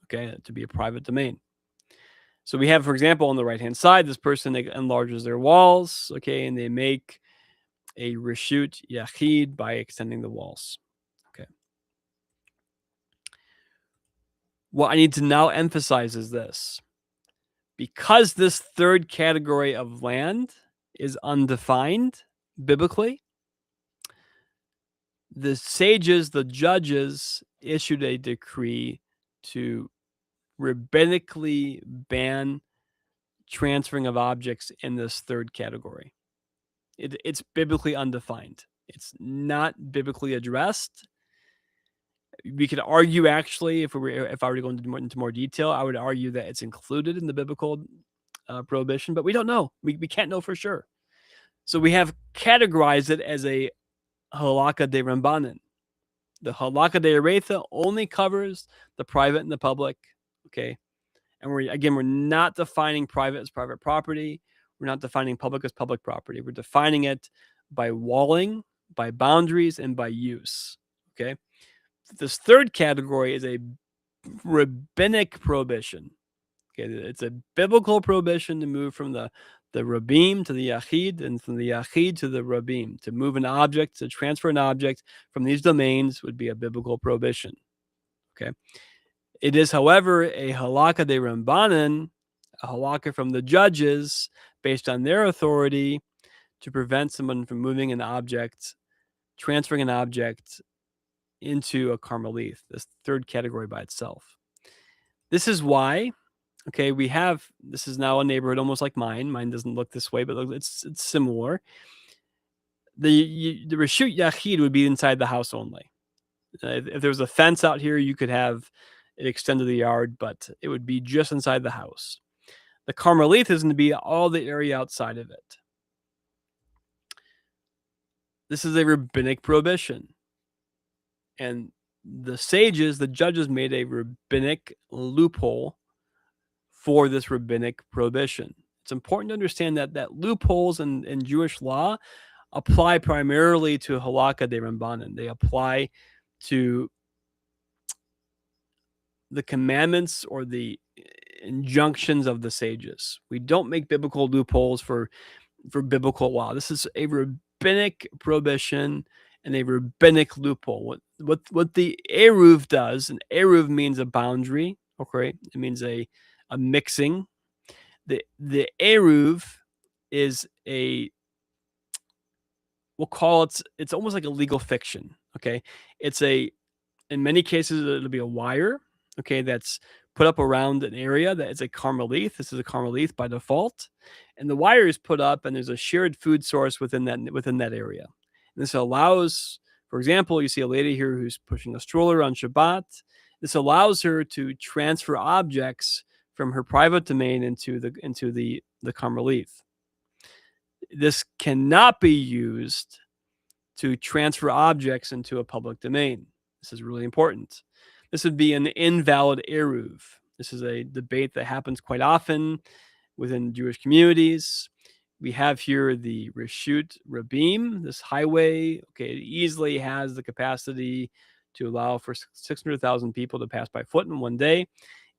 okay, to be a private domain. So we have, for example, on the right-hand side, this person enlarges their walls, okay, and they make a Reshut Yachid by extending the walls, okay? What I need to now emphasize is this. Because this third category of land is undefined biblically, the sages, the judges, issued a decree to rabbinically ban transferring of objects in this third category. It's biblically undefined. It's not biblically addressed. We could argue, actually, if I were to go into more detail, I would argue that it's included in the biblical prohibition, but we don't know. We can't know for sure. So we have categorized it as a Halakah De-rabbanan. The Halakah De-oraita only covers the private and the public, okay? And we're not defining private as private property. We're not defining public as public property. We're defining it by walling, by boundaries, and by use, okay? This third category is a rabbinic prohibition. Okay, it's a biblical prohibition to move from the Rabim to the Yachid, and from the Yachid to the Rabim. To move an object, to transfer an object from these domains would be a biblical prohibition. Okay. It is, however, a Halakah De-rabbanan, a halakha from the judges, based on their authority, to prevent someone from moving an object, transferring an object into a Carmelith, this third category by itself. This is why Okay, this is now a neighborhood almost like mine. Mine doesn't look this way, but it's similar. The reshut yachid would be inside the house only. If there was a fence out here, you could have it extend to the yard, but it would be just inside the house. The Carmelith is going to be all the area outside of it. This is a rabbinic prohibition. And the sages, the judges, made a rabbinic loophole for this rabbinic prohibition. It's important to understand that loopholes in Jewish law apply primarily to Halakah De-rabbanan. They apply to the commandments or the injunctions of the sages. We don't make biblical loopholes for biblical law. This is a rabbinic prohibition and a rabbinic loophole. What the eruv does, and eruv means a boundary. Okay, it means a mixing. The eruv is we'll call it's almost like a legal fiction. Okay, in many cases it'll be a wire. Okay, that's put up around an area that is a carmelith. This is a carmelith by default, and the wire is put up, and there's a shared food source within that area. And this allows, for example, you see a lady here who's pushing a stroller on Shabbat. This allows her to transfer objects from her private domain into the carmelith. This cannot be used to transfer objects into a public domain. This is really important. This would be an invalid eruv. This is a debate that happens quite often within Jewish communities. We have here the Reshut Rabim, this highway. Okay, it easily has the capacity to allow for 600,000 people to pass by foot in one day.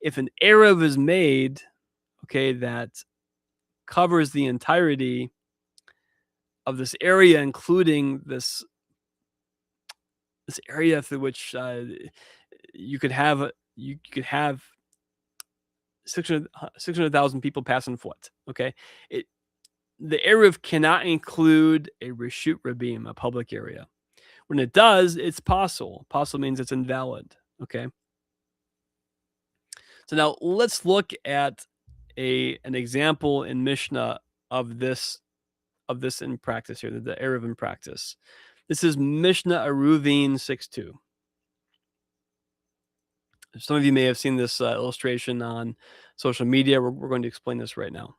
If an eruv is made, okay, that covers the entirety of this area, including this area through which you could have 600,000 people passing foot. Okay, the eruv cannot include a reshut rabim, a public area. When it does, it's pasul. Pasul means it's invalid. Okay. So now let's look at an example in Mishnah of this in practice here, the eruv in practice. This is Mishnah Eruvin 6.2. Some of you may have seen this illustration on social media. We're going to explain this right now.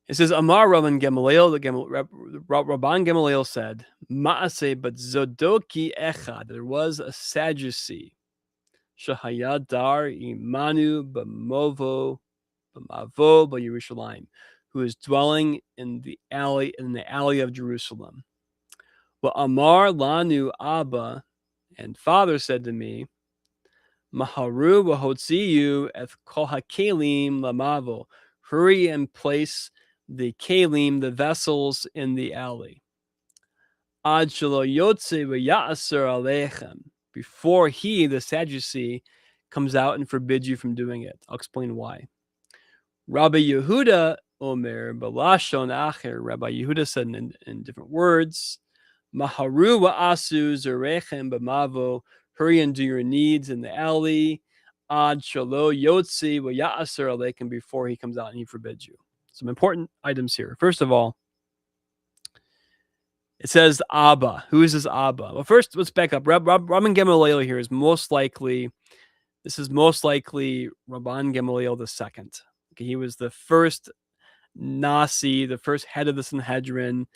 It says, Amar Rabban Gamaliel, Rabban Gamaliel said, Ma'ase but Zodoki Echad, there was a Sadducee, Shahaya Dar Imanu B'mavo B'Yerushalayim, who is dwelling in the alley of Jerusalem. But Amar Lanu Abba, and father said to me, Maharu v'hotziyu et kol hakelim lamavo. Hurry and place the kalim, the vessels, in the alley. Ad shelo yotze v'ya'aser aleichem. Before he, the Sadducee, comes out and forbids you from doing it. I'll explain why. Rabbi Yehuda Omer Balashon Acher. Rabbi Yehuda said in different words, Maharu wa'asu zerechem b'mavo. Hurry and do your needs in the alley. Ad shalo yotzi v'ya'aser aleikem. Before he comes out and he forbids you. Some important items here. First of all, it says Abba. Who is this Abba? Well, first, let's back up. Rabban Gamaliel here is most likely Rabban Gamaliel II. Okay, he was the first Nasi, the first head of the Sanhedrin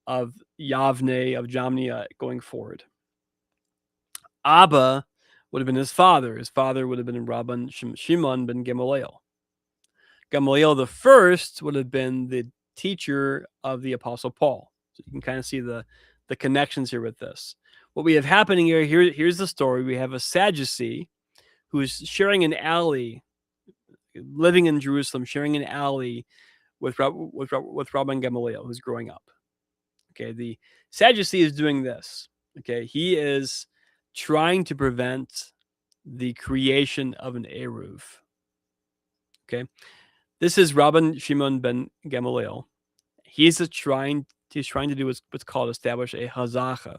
of Yavne, of Jamnia going forward. Abba would have been his father. His father would have been Rabban Shimon ben Gamaliel. Gamaliel the first would have been the teacher of the Apostle Paul. So you can kind of see the connections here with this. What we have happening here's the story. We have a Sadducee who is sharing an alley, living in Jerusalem, sharing an alley with Rabban Gamaliel, who's growing up. Okay, the Sadducee is doing this. Okay, he is trying to prevent the creation of an eruv. Okay, this is Rabban Shimon ben Gamaliel. He's trying to do what's called establish a hazakah.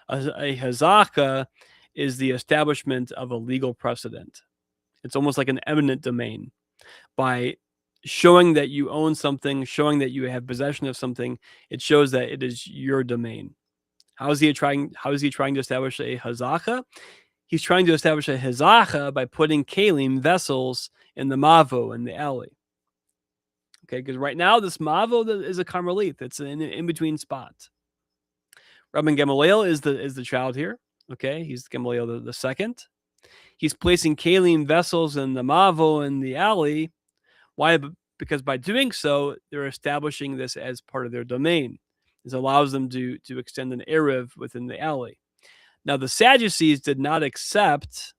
A hazakah is the establishment of a legal precedent. It's almost like an eminent domain. By showing that you own something, showing that you have possession of something, it shows that it is your domain. How is he trying to establish a hazaka? He's trying to establish a hazaka by putting kalim, vessels, in the mavo, in the alley. Okay, because right now this mavo is a carmelite. It's an in-between spot. Rabban Gamaliel is the child here. Okay, he's Gamaliel the second. He's placing kalim, vessels, in the mavo, in the alley. Why? Because by doing so, they're establishing this as part of their domain. This allows them to extend an erev within the alley. Now, the Sadducees did not accept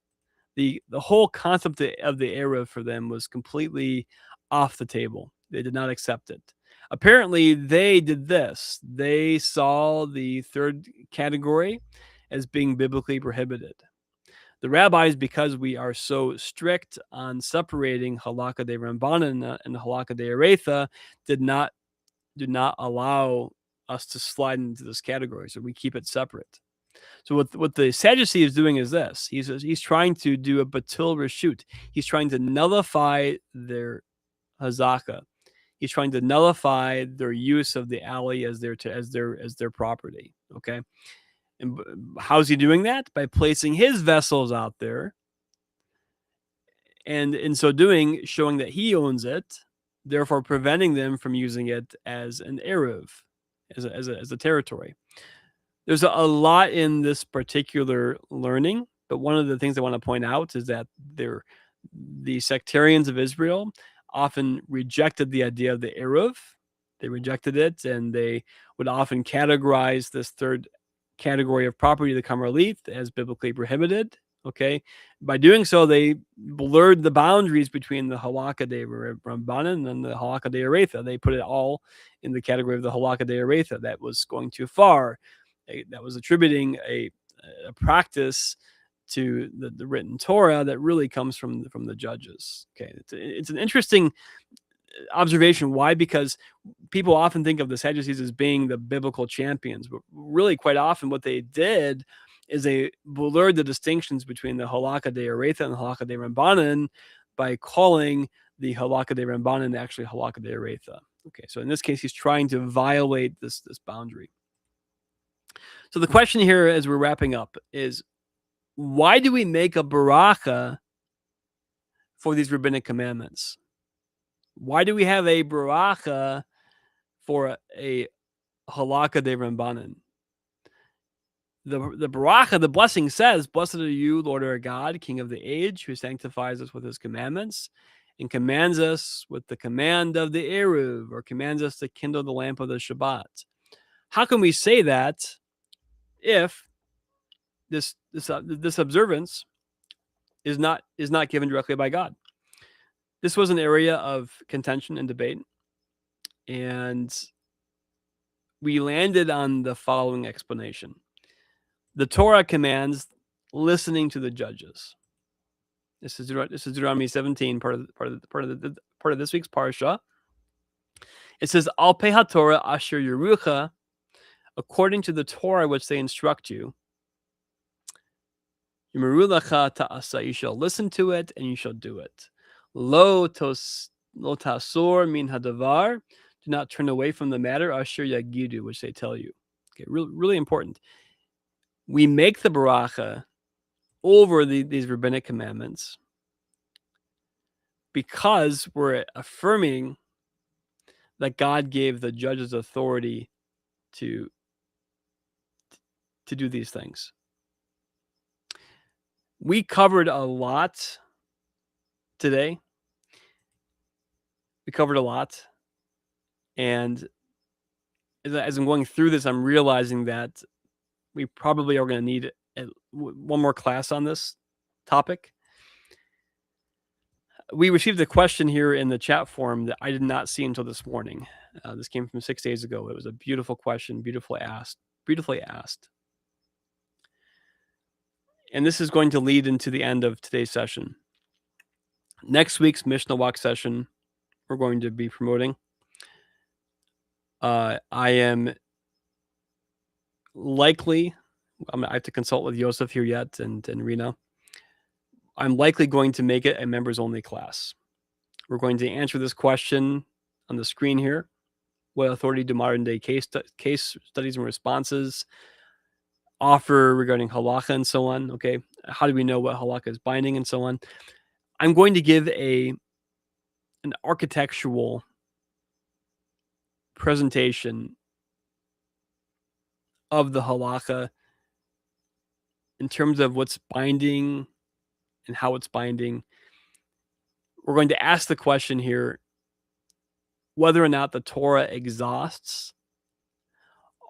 the whole concept of the erev. For them was completely off the table. They did not accept it. Apparently, they did this. They saw the third category as being biblically prohibited. The rabbis, because we are so strict on separating halakah de-rabbanan and halakah de-oraita, did not allow us to slide into this category. So we keep it separate. So what the Sadducee is doing is this. He's trying to do a batil reshut. He's trying to nullify their hazaka. He's trying to nullify their use of the alley as their property. Okay. And how's he doing that? By placing his vessels out there, and in so doing, showing that he owns it, therefore preventing them from using it as an eruv, as a territory. There's a lot in this particular learning, but one of the things I want to point out is that the sectarians of Israel often rejected the idea of the eruv. They rejected it, and they would often categorize this third category of property, the Carmelite, as biblically prohibited. Okay, by doing so, they blurred the boundaries between the halakah de-rabbanan and the halakah de-oraita. They put it all in the category of the halakah de-oraita. That was going too far. That was attributing a practice to the written Torah that really comes from the judges. Okay, it's an interesting observation. Why? Because people often think of the Sadducees as being the biblical champions, but really quite often what they did is they blurred the distinctions between the halakah de-oraita and the halakah de-rabbanan by calling the halakah de-rabbanan actually halakah de-oraita. Okay, so in this case, he's trying to violate this boundary. So the question here, as we're wrapping up, is why do we make a baracha for these rabbinic commandments? Why do we have a baracha for a halakah de-rabbanan? The baracha, the blessing says, "Blessed are you, Lord our God, King of the age, who sanctifies us with his commandments and commands us with the command of the eruv, or commands us to kindle the lamp of the Shabbat." How can we say that if this observance is not given directly by God? This was an area of contention and debate, and we landed on the following explanation. The Torah commands listening to the judges. This is Deuteronomy 17, part of this week's parsha. It says, "Al pei haTorah asher yerucha," according to the Torah which they instruct you. Yimeru lecha ta'asa, you shall listen to it and you shall do it. Lo tasor min hadavar, do not turn away from the matter, asher yagidu, which they tell you. Okay, really important. We make the baracha over these rabbinic commandments because we're affirming that God gave the judges authority to do these things. We covered a lot today. We covered a lot. And as I'm going through this, I'm realizing that we probably are going to need one more class on this topic. We received a question here in the chat forum that I did not see until this morning. This came from 6 days ago. It was a beautiful question, beautifully asked. And this is going to lead into the end of today's session. Next week's Mishnah Walk session, we're going to be promoting. I am likely, I have to consult with Yosef here yet and Rena. I'm likely going to make it a members-only class. We're going to answer this question on the screen here. What authority do modern-day case studies and responses offer regarding halakha and so on? Okay, how do we know what halakha is binding and so on? I'm going to give an architectural presentation of the halakha in terms of what's binding and how it's binding. We're going to ask the question here whether or not the Torah exhausts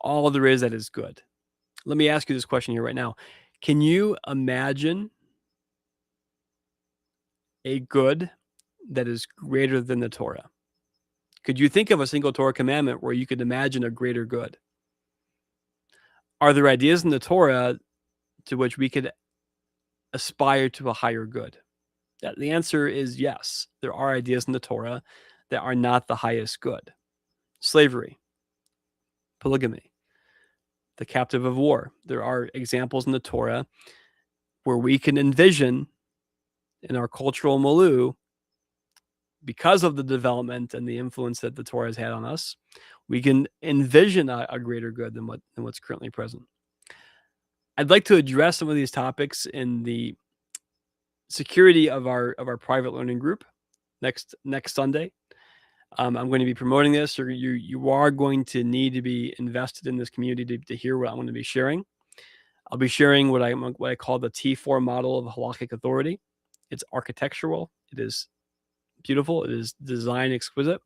all there is that is good. Let me ask you this question here right now. Can you imagine a good that is greater than the Torah? Could you think of a single Torah commandment where you could imagine a greater good? Are there ideas in the Torah to which we could aspire to a higher good? The answer is yes. There are ideas in the Torah that are not the highest good. Slavery, polygamy, the captive of war. There are examples in the Torah where we can envision in our cultural milieu, because of the development and the influence that the Torah has had on us, we can envision a greater good than what's currently present. I'd like to address some of these topics in the security of our private learning group next Sunday. I'm going to be promoting this, or you are going to need to be invested in this community to hear what I'm going to be sharing. I'll be sharing what I call the T4 model of halakhic authority. It's architectural. It is beautiful. It is design exquisite.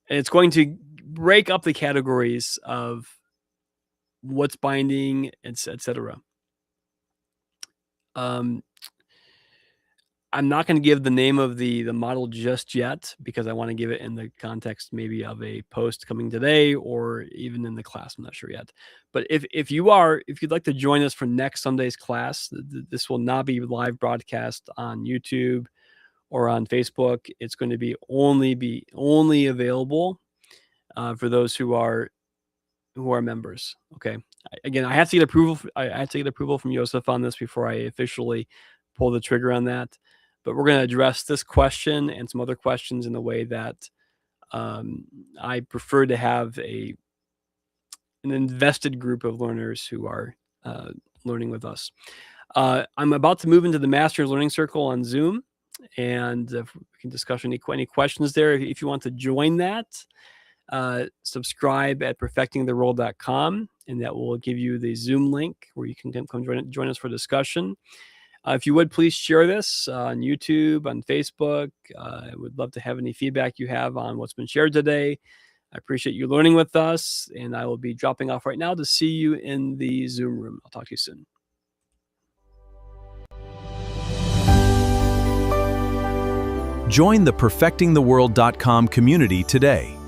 And it's going to break up the categories of what's binding, etc. I'm not going to give the name of the model just yet because I want to give it in the context maybe of a post coming today or even in the class. I'm not sure yet. But if you'd like to join us for next Sunday's class, this will not be live broadcast on YouTube or on Facebook. It's going to be only available for those who are members. Okay. Again, I have to get approval. I have to get approval from Yosef on this before I officially pull the trigger on that. But we're going to address this question and some other questions in the way that I prefer to have an invested group of learners who are learning with us. I'm about to move into the Masters Learning Circle on Zoom, and we can discuss any questions there. If you want to join that, subscribe at perfectingtheworld.com, and that will give you the Zoom link where you can come join us for discussion. If you would, please share this on YouTube, on Facebook. I would love to have any feedback you have on what's been shared today. I appreciate you learning with us, and I will be dropping off right now to see you in the Zoom room. I'll talk to you soon. Join the perfectingtheworld.com community today.